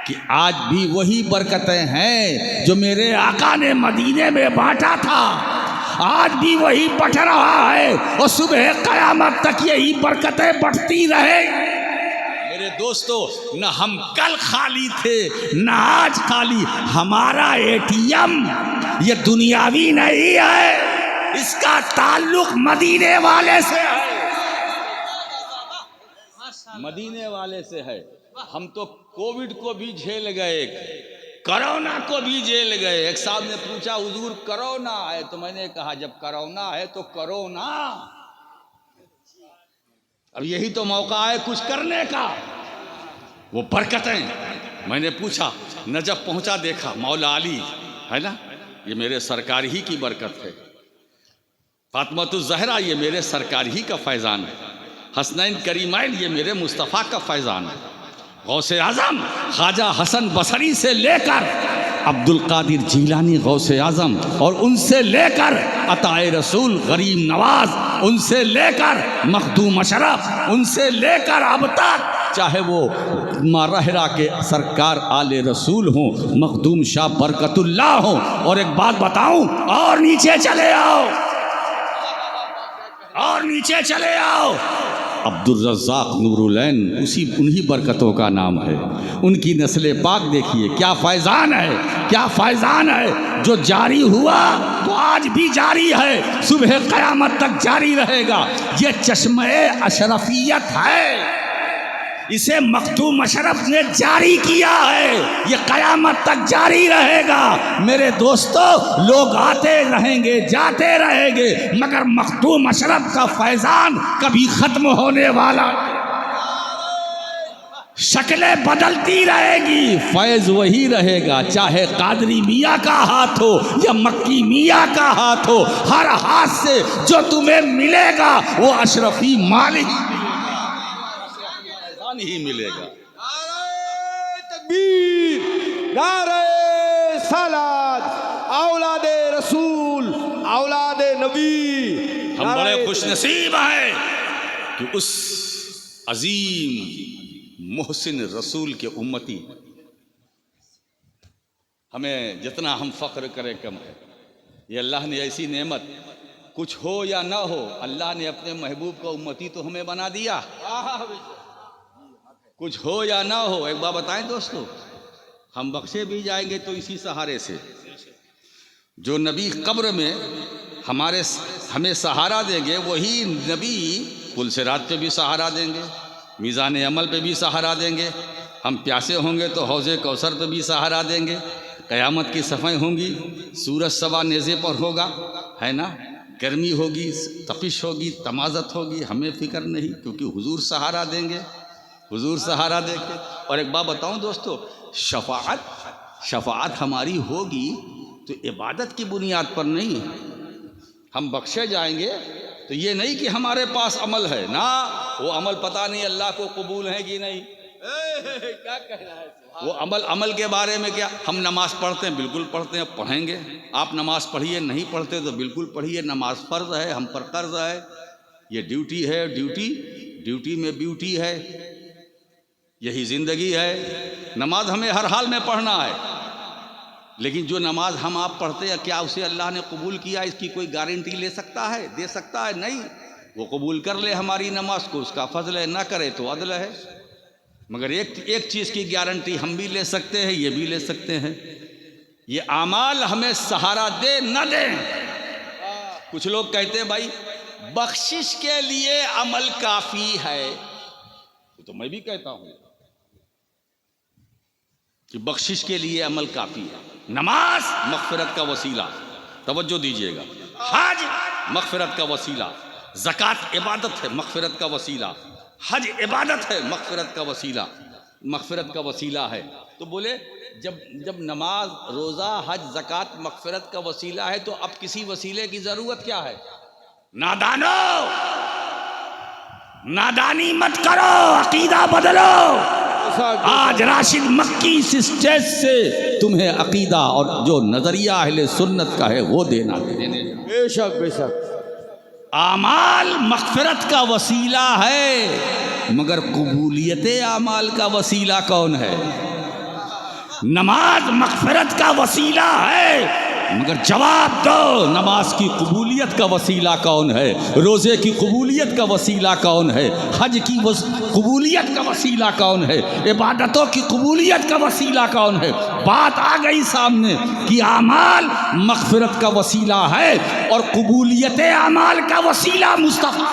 कि आज भी वही बरकतें हैं जो मेरे आका ने मदीने में बांटा था, आज भी वही बट रहा है और सुबह क़यामत तक यही बरकतें बढ़ती रहे। मेरे दोस्तों, न हम कल खाली थे न आज खाली। हमारा एटीएम ये दुनियावी नहीं है, इसका ताल्लुक मदीने वाले से है, मदीने वाले से है। हम तो कोविड को भी झेल गए, कोरोना को भी झेल गए। एक साहब ने पूछा, हुजूर कोरोना है? तो मैंने कहा जब कोरोना है तो करो ना, अब यही तो मौका है कुछ करने का। वो बरकतें, मैंने पूछा नजफ पहुंचा, देखा मौला अली है ना, ये मेरे सरकार ही की बरकत है। फातिमातुज़ ज़हरा ये मेरे सरकार ही का फैज़ान है। हसनैन करीमैन ये मेरे मुस्तफ़ा का फैज़ान है। गौसे आज़म ख्वाजा हसन बसरी से लेकर अब्दुल कादिर जीलानी गौसे आज़म, और उनसे लेकर अताए रसूल गरीब नवाज, उनसे लेकर मखदूम अशरफ, उनसे लेकर अब तक चाहे वो मारहरा के सरकार आले रसूल हों, मखदूम शाह बरकतुल्लाह हों। और एक बात बताऊं, और नीचे चले आओ, और नीचे चले आओ, अब्दुल रज़्ज़ाक़ नूरुलैन उन्हीं बरकतों का नाम है। उनकी नस्ल पाक देखिए, क्या फैज़ान है, क्या फैज़ान है जो जारी हुआ तो आज भी जारी है, सुबह क़यामत तक जारी रहेगा। ये चश्मे अशरफियत है, इसे मखदूम अशरफ ने जारी किया है, ये क़यामत तक जारी रहेगा। मेरे दोस्तों, लोग आते रहेंगे जाते रहेंगे, मगर मखदूम अशरफ का फैज़ान कभी ख़त्म होने वाला, शक्लें बदलती रहेगी, फैज़ वही रहेगा। चाहे कादरी मियाँ का हाथ हो या मक्की मियाँ का हाथ हो, हर हाथ से जो तुम्हें मिलेगा वो अशरफी मालिक ही मिलेगा। नारे तकबीर, नारे सलात, औलादे रसूल, औलादे नबी। हम बड़े खुशनसीब हैं कि उस अजीम मोहसिन रसूल के उम्मती, हमें जितना हम फ़ख्र करें कम है। ये अल्लाह ने ऐसी नेमत, कुछ हो या ना हो, अल्लाह ने अपने महबूब का उम्मती तो हमें बना दिया। कुछ हो या ना हो, एक बात बताएं दोस्तों, हम बख्शे भी जाएंगे तो इसी सहारे से। जो नबी कब्र में हमें सहारा देंगे, वही नबी पुल-सिरात पे भी सहारा देंगे, मीज़ान अमल पे भी सहारा देंगे। हम प्यासे होंगे तो हौज़े कौसर पे भी सहारा देंगे। क़यामत की सफ़ाई होंगी, सूरज सवा नेज़े पर होगा, है ना, गर्मी होगी, तपिश होगी, तमाज़त होगी, हमें फ़िक्र नहीं, क्योंकि हुजूर सहारा देंगे, हुजूर सहारा देंगे। और एक बात बताऊं दोस्तों, शफाअत हमारी होगी तो इबादत की बुनियाद पर नहीं। हम बख्शे जाएंगे तो ये नहीं कि हमारे पास अमल है ना, वो अमल पता नहीं अल्लाह को कबूल है कि नहीं। क्या कह रहा है वो अमल के बारे में क्या? हम नमाज़ पढ़ते हैं, बिल्कुल पढ़ते हैं, पढ़ेंगे। आप नमाज़ पढ़िए, नहीं पढ़ते तो बिल्कुल पढ़िए। नमाज फ़र्ज़ है, हम पर कर्ज़ है, ये ड्यूटी है, ड्यूटी में ब्यूटी है, यही ज़िंदगी है। नमाज हमें हर हाल में पढ़ना है, लेकिन जो नमाज हम आप पढ़ते हैं, क्या उसे अल्लाह ने कबूल किया, इसकी कोई गारंटी ले सकता है, दे सकता है? नहीं। वो कबूल कर ले हमारी नमाज को, उसका फजल है, ना करे तो अदल है। मगर एक चीज़ की गारंटी हम भी ले सकते हैं, ये भी ले सकते हैं ये आमाल हमें सहारा दे न दे। कुछ लोग कहते हैं भाई बख्शिश के लिए अमल काफी है, तो मैं भी कहता हूं कि बख्शिश के लिए अमल काफी है। नमाज मग़फ़िरत का वसीला, तवज्जो दीजिएगा, हज मग़फ़िरत का वसीला, ज़कात इबादत है मग़फ़िरत का वसीला, हज इबादत है मग़फ़िरत का वसीला, मग़फ़िरत का वसीला है। तो बोले जब नमाज, रोज़ा, हज, ज़कात मग़फ़िरत का वसीला है तो अब किसी वसीले की ज़रूरत क्या है? नादानो, नादानी मत करो, अकीदा बदलो। आज राशिद मक्की इस स्टेज से तुम्हें अकीदा और जो नजरिया अहले सुन्नत का है वो देना देने। बेशक बेशक आमाल मग़फ़िरत का वसीला है, मगर कबूलियत आमाल का वसीला कौन है? नमाज मग़फ़िरत का वसीला है, मगर जवाब दो नमाज की कबूलियत का वसीला कौन है? रोज़े की कबूलियत का वसीला कौन है? हज की कबूलियत का वसीला कौन है? इबादतों की कबूलियत का वसीला कौन है? बात आ गई सामने कि आमाल मग़फ़िरत का वसीला है और कबूलियत आमाल का वसीला मुस्तफ़ा,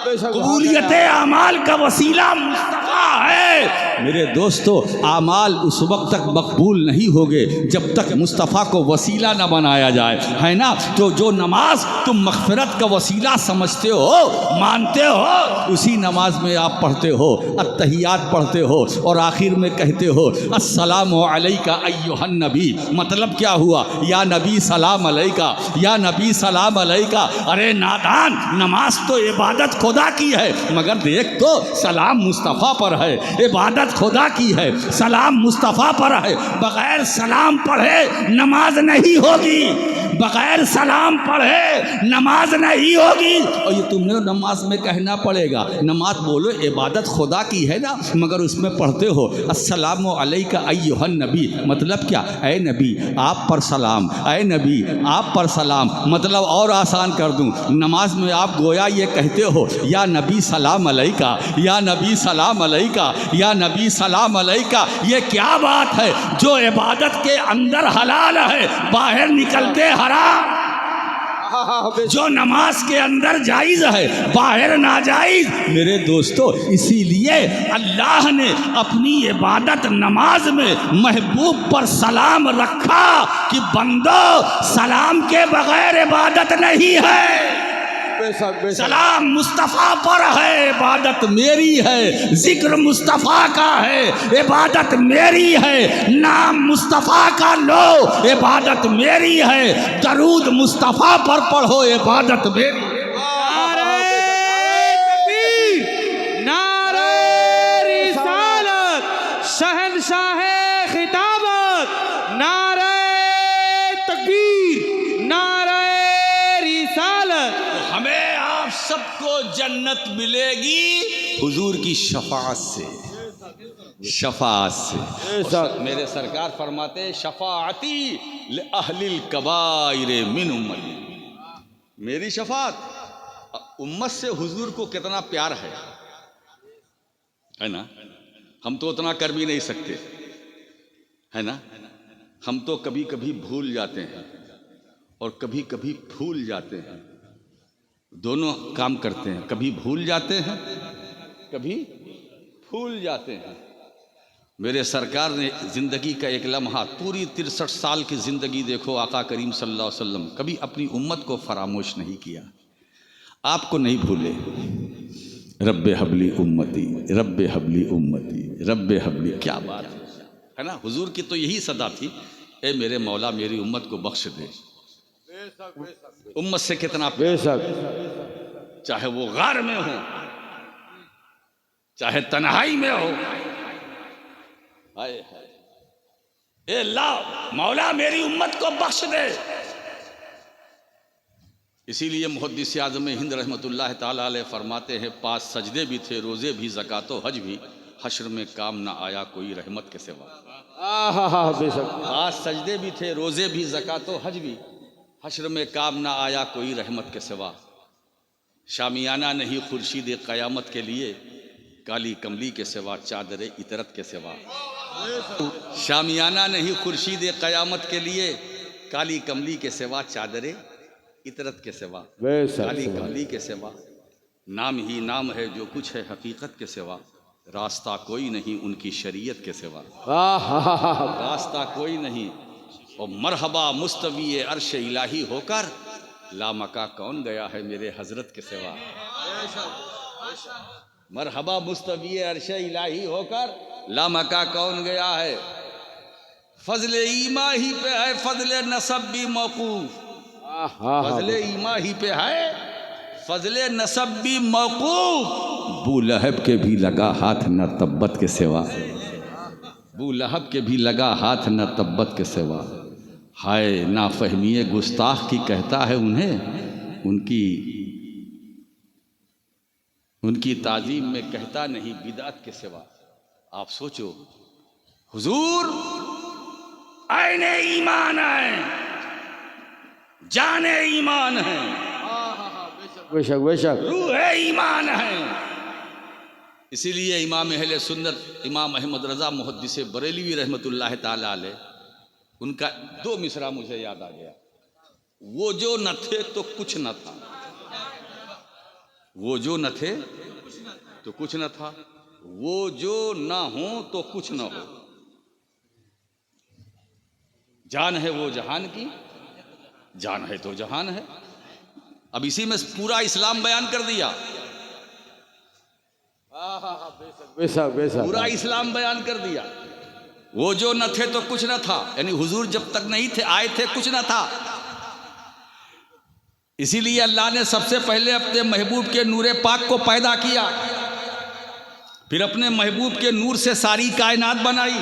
कबूलियत आमाल का वसीला मुस्तफ़ा है। मेरे दोस्तों, आमाल उस वक्त तक मकबूल नहीं होंगे जब तक मुस्तफ़ा को वसीला न बनाया जाए, है ना। तो जो नमाज तुम मग़फ़िरत का वसीला समझते हो, मानते हो, उसी नमाज में आप पढ़ते हो, अत्तहियात पढ़ते हो और आखिर में कहते हो अस्सलामु अलैका अय्युहन नबी। मतलब क्या हुआ? या नबी सलाम अलैका, या नबी सलाम अलैका। अरे नादान, नमाज तो इबादत खुदा की है, मगर देख तो सलाम मुस्तफ़ा पर है। इबादत खुदा की है, सलाम मुस्तफ़ा पर है। बग़ैर सलाम पढ़े नमाज नहीं होगी, बग़ैर सलाम पढ़े नमाज नहीं होगी। और ये तुम्हें नमाज में कहना पड़ेगा, नमाज बोलो इबादत खुदा की है ना, मगर उसमें पढ़ते हो अस्सलामु अलैका अय्युहन नबी। मतलब क्या? ऐ नबी आप पर सलाम, ऐ नबी आप पर सलाम। मतलब और आसान कर दूं, नमाज में आप गोया ये कहते हो या नबी सलाम अलैका, या नबी सलाम अलैका, या नबी सलाम अलैका। ये क्या बात है? जो इबादत के अंदर हलाल है बाहर निकलते हराम, जो नमाज के अंदर जायज़ है बाहर नाजायज़। मेरे दोस्तों, इसीलिए अल्लाह ने अपनी इबादत नमाज में महबूब पर सलाम रखा कि बंदो सलाम के बगैर इबादत नहीं है। सलाम मुस्तफ़ा पर है, इबादत मेरी है। जिक्र मुस्तफ़ा का है, इबादत मेरी है। नाम मुस्तफ़ा का लो, इबादत मेरी है। दरूद मुस्तफ़ा पर पढ़ो, इबादत मेरी। शहंशाहे खिताबत, नारे तकबीर, नारे रिसालत। हमें आप सबको जन्नत मिलेगी हुजूर की शफाअत से, शफाअत से। मेरे सरकार फरमाते शफाअती li अहलिल कबाइर मिन उम्मती। मेरी शफाअत उम्मत से हुजूर को कितना प्यार है ना। हम तो उतना कर भी नहीं सकते, है ना। हम तो कभी कभी भूल जाते हैं और कभी कभी भूल जाते हैं, दोनों काम करते हैं। कभी भूल जाते हैं, कभी भूल जाते हैं। मेरे सरकार ने ज़िंदगी का एक लम्हा, पूरी 63 साल की ज़िंदगी देखो, आका करीम सल्लल्लाहु अलैहि वसल्लम कभी अपनी उम्मत को फरामोश नहीं किया, आपको नहीं भूले। रब्बे हबली उम्मती, रब्बे हबली उम्मती, रब्बे हबली। क्या बात है ना। हुजूर की तो यही सदा थी, ए मेरे मौला मेरी उम्मत को बख्श दे। उम्मत से कितना बेशक, चाहे वो गार में हो, चाहे तन्हाई में हो। हाय हाय, ए अल्लाह मौला मेरी उम्मत को बख्श दे। इसीलिए मुहद्दिस आज़म हिंद रहमतुल्लाह ताला अलैह फरमाते हैं, पास सजदे भी थे, रोज़े भी, ज़कातो हज भी, हश्र में काम ना आया कोई रहमत के सिवा। बेशक, पास सजदे भी थे, रोज़े भी, ज़कातो हज भी, हश्र में काम ना आया कोई रहमत के सिवा। शामियाना नहीं खुर्शीद क़यामत के लिए, काली कमली के सिवा चादर इतरत के सिवा। शामियाना नहीं खुर्शीद क़यामत के लिए, काली कमली के सिवा चादर इतरत के सिवा। बेशक काली कमली के सिवा नाम ही नाम है, जो कुछ है हकीकत के सिवा। रास्ता कोई नहीं उनकी शरीयत के सिवा, रास्ता कोई नहीं। और मरहबा मुस्तवी अर्श इलाही होकर, लामका कौन गया है मेरे हजरत के सिवा। मरहबा मुस्तवी अर्श इलाही होकर, लामका कौन गया है। फजल ईमा ही पे है फजल नसब भी मौकूफ, फजल ईमा ही पे है फजल नसब भी मौकूफ। बू लहब के भी लगा हाथ न तब्बत के सिवा, बू लहब के भी लगा हाथ न तब्बत के सिवा। हाय नाफहमी गुस्ताख की कहता है उन्हें, उनकी ताजीम में कहता नहीं बिदात के सिवा। आप सोचो हुजूर आईने ईमान है, जाने ईमान है, बेशक बेशक रूह ईमान है। इसीलिए इमाम अहले सुन्नत इमाम अहमद रज़ा मुहद्दिस बरेलवी रहमतुल्लाह ताला अलैह, उनका 2 मिसरा मुझे याद आ गया। वो जो न थे तो कुछ न था, वो जो न थे तो कुछ न था, वो जो ना हो तो कुछ न हो। जान है वो जहान की, जान है तो जहान है। अब इसी में पूरा इस्लाम बयान कर दिया, बेशक बेशक पूरा इस्लाम बयान कर दिया। वो जो न थे तो कुछ न था, यानी हुजूर जब तक नहीं थे आए थे कुछ न था। इसीलिए अल्लाह ने सबसे पहले अपने महबूब के नूरे पाक को पैदा किया, फिर अपने महबूब के नूर से सारी कायनात बनाई।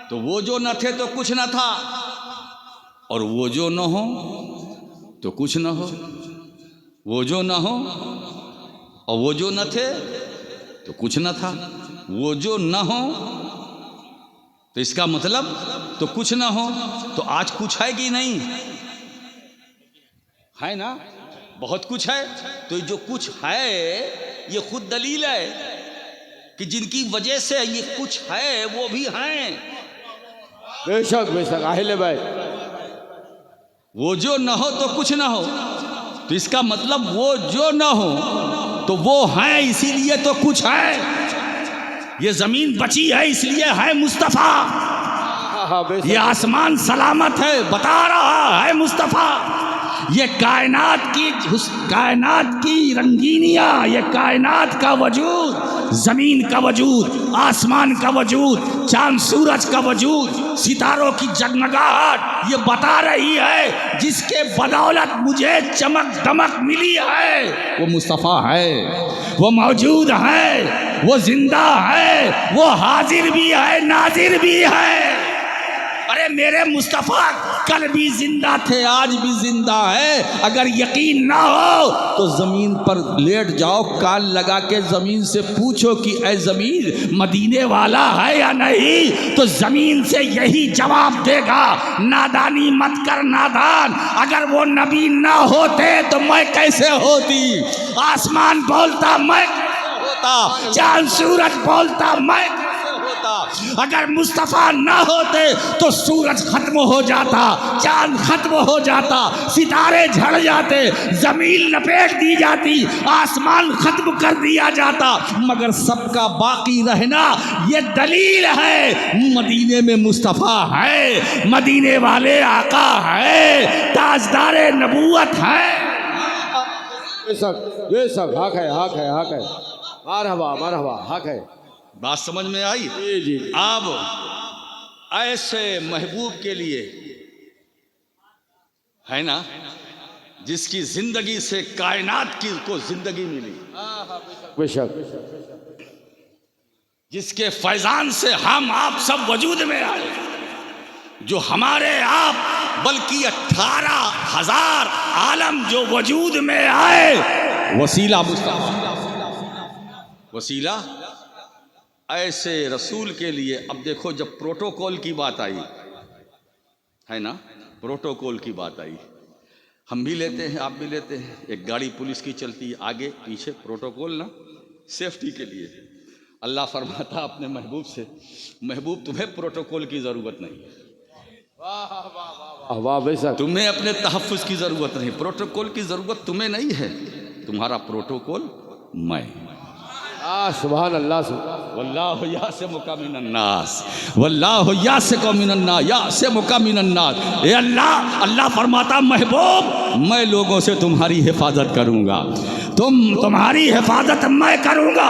तो वो जो न थे तो कुछ न था, और वो जो न हो तो कुछ न हो। वो जो न हो और वो जो न थे तो कुछ न था। वो जो न हो तो इसका मतलब तो कुछ न हो। तो आज कुछ है कि नहीं है ना, बहुत कुछ है। तो ये जो कुछ है ये खुद दलील है कि जिनकी वजह से ये कुछ है वो भी हैं। बेशक बेशक आहिले भाई, वो जो न हो तो कुछ न हो, तो इसका मतलब वो जो न हो तो वो हैं, इसीलिए तो कुछ है। ये जमीन बची है इसलिए है मुस्तफ़ा, ये आसमान सलामत है बता रहा है मुस्तफ़ा। ये कायनात की रंगीनियाँ, ये कायनात का वजूद, जमीन का वजूद, आसमान का वजूद, चांद सूरज का वजूद, सितारों की जगमगाहट, ये बता रही है जिसके बदौलत मुझे चमक दमक मिली है वो मुस्तफ़ा है, वो मौजूद है, वो जिंदा है, वो हाजिर भी है नाजिर भी है। अरे मेरे मुस्तफ़ा कल भी जिंदा थे आज भी जिंदा है। अगर यकीन ना हो तो जमीन पर लेट जाओ, कान लगा के जमीन से पूछो कि ऐ जमीन मदीने वाला है या नहीं, तो जमीन से यही जवाब देगा। नादानी मत कर नादान, अगर वो नबी ना होते तो मैं कैसे होती। आसमान बोलता मैं कैसे होता, चांद सूरज बोलता मैं कैसे होता। अगर मुस्तफ़ा ना होते तो सूरज खत्म हो जाता, चांद खत्म हो जाता, सितारे झड़ जाते, जमीन लपेट दी जाती, आसमान खत्म कर दिया जाता। मगर सबका बाकी रहना ये दलील है मदीने में मुस्तफ़ा है, मदीने वाले आका है, ताजदारे नबूवत है। बेशक बेशक हक है हक है हक है, मरहबा हक है। बात समझ में आई? जी जी। अब ऐसे महबूब के लिए है ना, जिसकी जिंदगी से कायनात की को जिंदगी मिली, बेशक जिसके फैजान से हम आप सब वजूद में आए, जो हमारे आप बल्कि 18,000 आलम जो वजूद में आए, वसीला मुस्तफा, वसीला ऐसे रसूल के लिए। अब देखो जब प्रोटोकॉल की बात आई है ना, प्रोटोकॉल की बात आई, हम भी लेते हैं आप भी लेते हैं। एक गाड़ी पुलिस की चलती है आगे पीछे, प्रोटोकॉल ना, सेफ्टी के लिए। अल्लाह फरमाता अपने महबूब से, महबूब तुम्हें प्रोटोकॉल की ज़रूरत नहीं है, वाह बेशक। तुम्हें अपने तहफ़्फ़ुज़ की ज़रूरत नहीं, प्रोटोकॉल की ज़रूरत तुम्हें नहीं है, तुम्हारा प्रोटोकॉल मैं। सुभान अल्लाह। वल्लाहु यासिमुका मिनन्नास, वल्लाहु यासिमुका मिनन्नास, यासिमुका मिनन्नास। ए अल्लाह, अल्लाह फरमाता महबूब मैं लोगों से तुम्हारी हिफाजत करूँगा, तुम्हारी हिफाजत मैं करूँगा,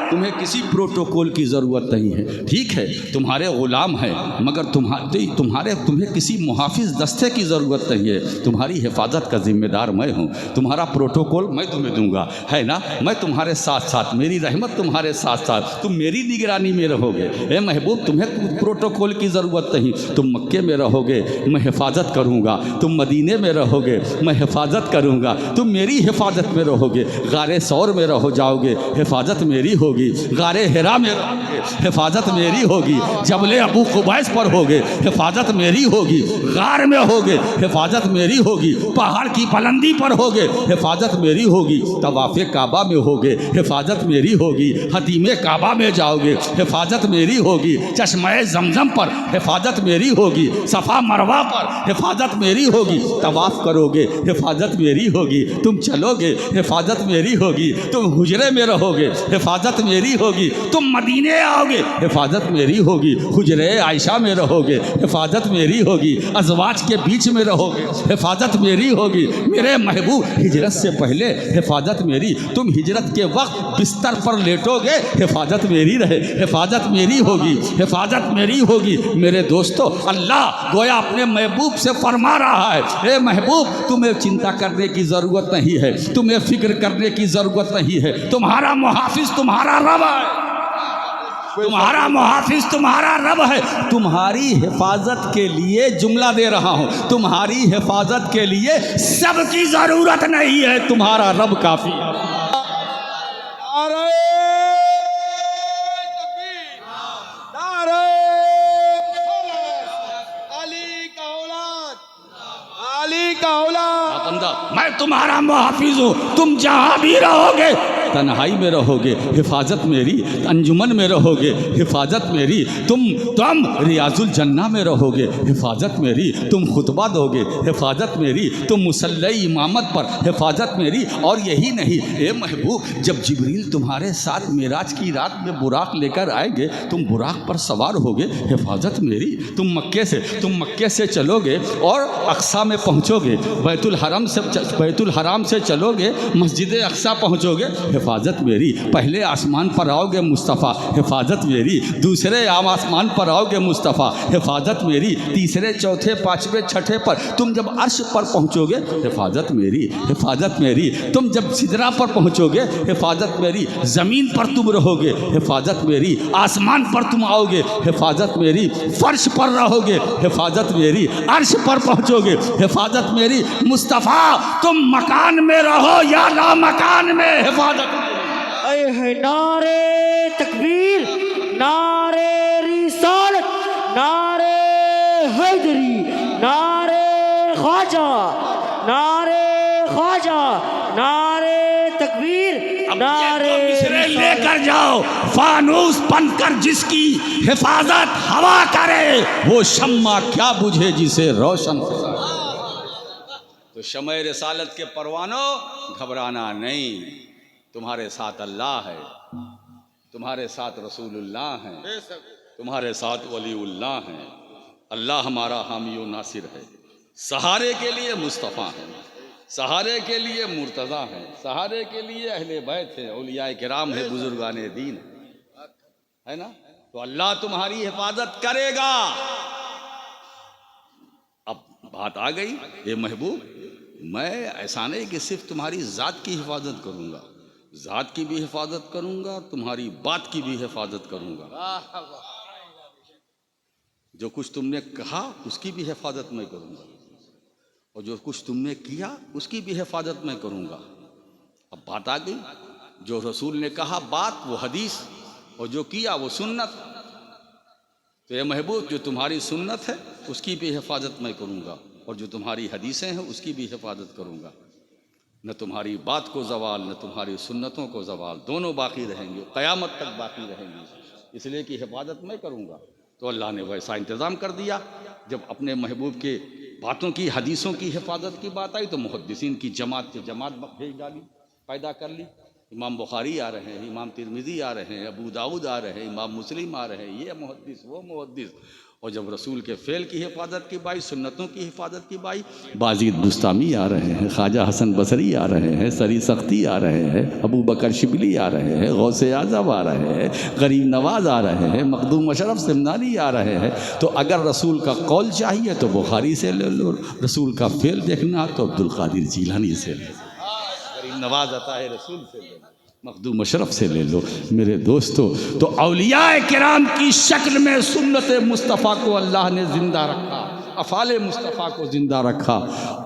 तुम्हें किसी प्रोटोकॉल की ज़रूरत नहीं है। ठीक है तुम्हारे ग़ुलाम हैं, मगर तुम्हें किसी मुहाफिज दस्ते की ज़रूरत नहीं है, तुम्हारी हिफाजत का ज़िम्मेदार मैं हूँ, तुम्हारा प्रोटोकॉल मैं तुम्हें दूंगा, है ना, मैं तुम्हारे साथ साथ, मेरी रहमत तुम्हारे साथ साथ, तुम मेरी निगरानी में रहोगे। ए महबूब तुम्हें प्रोटोकॉल की ज़रूरत नहीं, तुम मक्के में रहोगे मैं हिफाजत करूँगा, तुम मदीने में रहोगे मैं हिफाजत करूँगा, तुम मेरी हिफाजत में रहोगे, गारे सौर में रहो जाओगे हिफाजत मेरी होगी, गारे हिरा में रहोगे हिफाजत मेरी होगी, जबले अबू कुबैस पर होगे हिफाजत मेरी होगी, गार में होगे हिफाजत मेरी होगी, पहाड़ की बुलंदी पर होगे हिफाजत मेरी होगी, तवाफ़े काबा में होगे हिफाजत मेरी होगी, हतीमे काबा में जाओगे हिफाजत मेरी होगी, चश्मे जमजम पर हिफाजत मेरी होगी, सफ़ा मरवा पर हिफाजत मेरी होगी, तवाफ़ करोगे हिफाजत मेरी होगी, तुम चलोगे हिफाजत मेरी होगी, तुम हुजरे में रहोगे हिफाजत मेरी होगी, तुम मदीने आओगे हिफाजत मेरी होगी, हुजरे आयशा में रहोगे हिफाजत मेरी होगी, अज़वाज के बीच में रहोगे हिफाजत मेरी होगी, मेरे महबूब हिजरत से पहले हिफाजत मेरी, तुम हिजरत के वक्त बिस्तर पर लेटोगे हिफाजत मेरी रहे, हिफाजत मेरी होगी, हिफाजत मेरी होगी। मेरे दोस्तों अल्लाह गोया अपने महबूब से फरमा रहा है, ए महबूब तुम्हें चिंता करने की ज़रूरत नहीं है, तुम्हें फिक्र करने की ज़रूरत नहीं है, तुम्हारा मुहाफिज तुम्हारा रब है, तुम्हारा मुहाफिज तुम्हारा रब है, तुम्हारी हिफाजत के लिए जुमला दे रहा हूँ, तुम्हारी हिफाजत के लिए सबकी ज़रूरत नहीं है, तुम्हारा रब काफ़ी है। मैं तुम्हारा मुहाफिज हूँ, तुम जहाँ भी रहोगे तन्हाई में रहोगे हिफाजत मेरी, अंजुमन में रहोगे हिफाजत मेरी, तुम रियाजुल जन्ना में रहोगे हिफाजत मेरी, तुम खुतबा दोगे हिफाजत मेरी, तुम मुसल्ले इमामत पर हिफाजत मेरी। और यही नहीं ए महबूब, जब जिब्रील तुम्हारे साथ मेराज की रात में बुराक लेकर आएंगे, तुम बुराक पर सवार होगे हिफाजत मेरी, तुम मक्के से चलोगे और अक्सा में पहुँचोगे, बैतुल हराम से चलोगे मस्जिद अक्सा पहुँचोगे हिफाजत मेरी, पहले आसमान पर आओगे मुस्तफ़ा हिफाजत मेरी, दूसरे आसमान पर आओगे मुस्तफ़ा हिफाजत मेरी, तीसरे चौथे पाँचवें छठे पर तुम जब अर्श पर पहुँचोगे हिफाजत मेरी, तुम जब सिदरा पर पहुँचोगे हिफाजत मेरी, ज़मीन पर तुम रहोगे हिफाजत मेरी, आसमान पर तुम आओगे हिफाजत मेरी, फर्श पर रहोगे हिफाजत मेरी, अर्श पर पहुँचोगे हिफाजत मेरी, मुस्तफ़ा तुम मकान में रहो या ना मकान में हिफाजत। है नारे तकबीर, नारे रिसालत, नारे हैदरी, नारे ख्वाजा, नारे तकबीर, नारे लेकर जाओ, फानूस बनकर जिसकी हिफाजत हवा करे, वो शम्मा क्या बुझे जिसे रोशन। तो शम्मा रिसालत के परवानों घबराना नहीं, तुम्हारे साथ अल्लाह है, तुम्हारे साथ रसूलुल्लाह हैं, तुम्हारे साथ वलीउल्लाह हैं, अल्लाह हमारा हामी व नासिर है, सहारे के लिए मुस्तफ़ा हैं, सहारे के लिए मुर्तज़ा हैं, सहारे के लिए अहले बैत हैं, औलिया किराम है, बुजुर्गाने दीन है ना। तो अल्लाह तुम्हारी हिफाजत करेगा। अब बात आ गई, ये महबूब मैं ऐसा नहीं कि सिर्फ तुम्हारी ज़ात की हिफाजत करूँगा, ज़ात की भी हिफाजत करूँगा, तुम्हारी बात की भी हिफाजत करूँगा, जो कुछ तुमने कहा उसकी भी हिफाजत मैं करूँगा, और जो कुछ तुमने किया उसकी भी हिफाजत मैं करूँगा। अब बात आ गई, जो रसूल ने कहा बात वो हदीस, और जो किया वो सुन्नत। तो ये महबूब जो तुम्हारी सुन्नत है उसकी भी हिफाजत मैं करूँगा, और जो तुम्हारी हदीसें हैं उसकी भी हिफाजत करूँगा। न तुम्हारी बात को जवाल, न तुम्हारी सुन्नतों को जवाल, दोनों बाकी रहेंगे, क़यामत तक बाकी रहेंगी। इसलिए कि हिफाजत मैं करूँगा। तो अल्लाह ने वैसा इंतज़ाम कर दिया। जब अपने महबूब के बातों की, हदीसों की हिफाजत की बात आई तो मुहद्दिसीन की जमात से जमात भेज डाली, पैदा कर ली। इमाम बुखारी आ रहे हैं, इमाम तिरमिज़ी आ रहे हैं, अबू दाऊद आ रहे हैं, इमाम मुस्लिम आ रहे हैं, ये मुहद्दिस वो मुहद्दिस। और जब रसूल के फ़ेल की हिफाजत की बाई, सुन्नतों की हिफाजत की बाई, बाज़ीद बुस्तामी आ रहे हैं, ख्वाजा हसन बसरी आ रहे हैं, सरी सख्ती आ रहे हैं, अबू बकर शिबली आ रहे हैं, गौसे आज़म आ रहे हैं, गरीब नवाज आ रहे हैं, मखदूम अशरफ सिमनानी आ रहे हैं। तो अगर रसूल का कौल चाहिए तो बुखारी से ले लो, रसूल का फ़ेल देखना तो अब्दुल कादिर जीलानी से ले लो, गरीब नवाज आता है रसूल से ले लो, मखदूम अशरफ से ले लो। मेरे दोस्तों, तो औलियाए किराम की शक्ल में सुन्नत मुस्तफ़ा को अल्लाह ने ज़िंदा रखा, अफ़ाल मुस्तफ़ा को ज़िंदा रखा,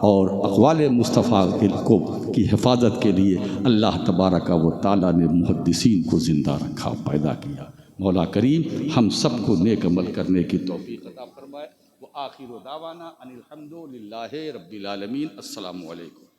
और अक़वाल मुस्तफ़ा को की हिफाजत के लिए अल्लाह तबारक व तआला ने मुहद्दिसीन को ज़िंदा रखा, पैदा किया। मौला करीम हम सबको नेक अमल करने की तौफ़ीक़ अता फ़रमाए। व आखिर दावाना अनिल हम्दुलिल्लाहि रब्बिल आलमीन। अस्सलामु अलैकुम।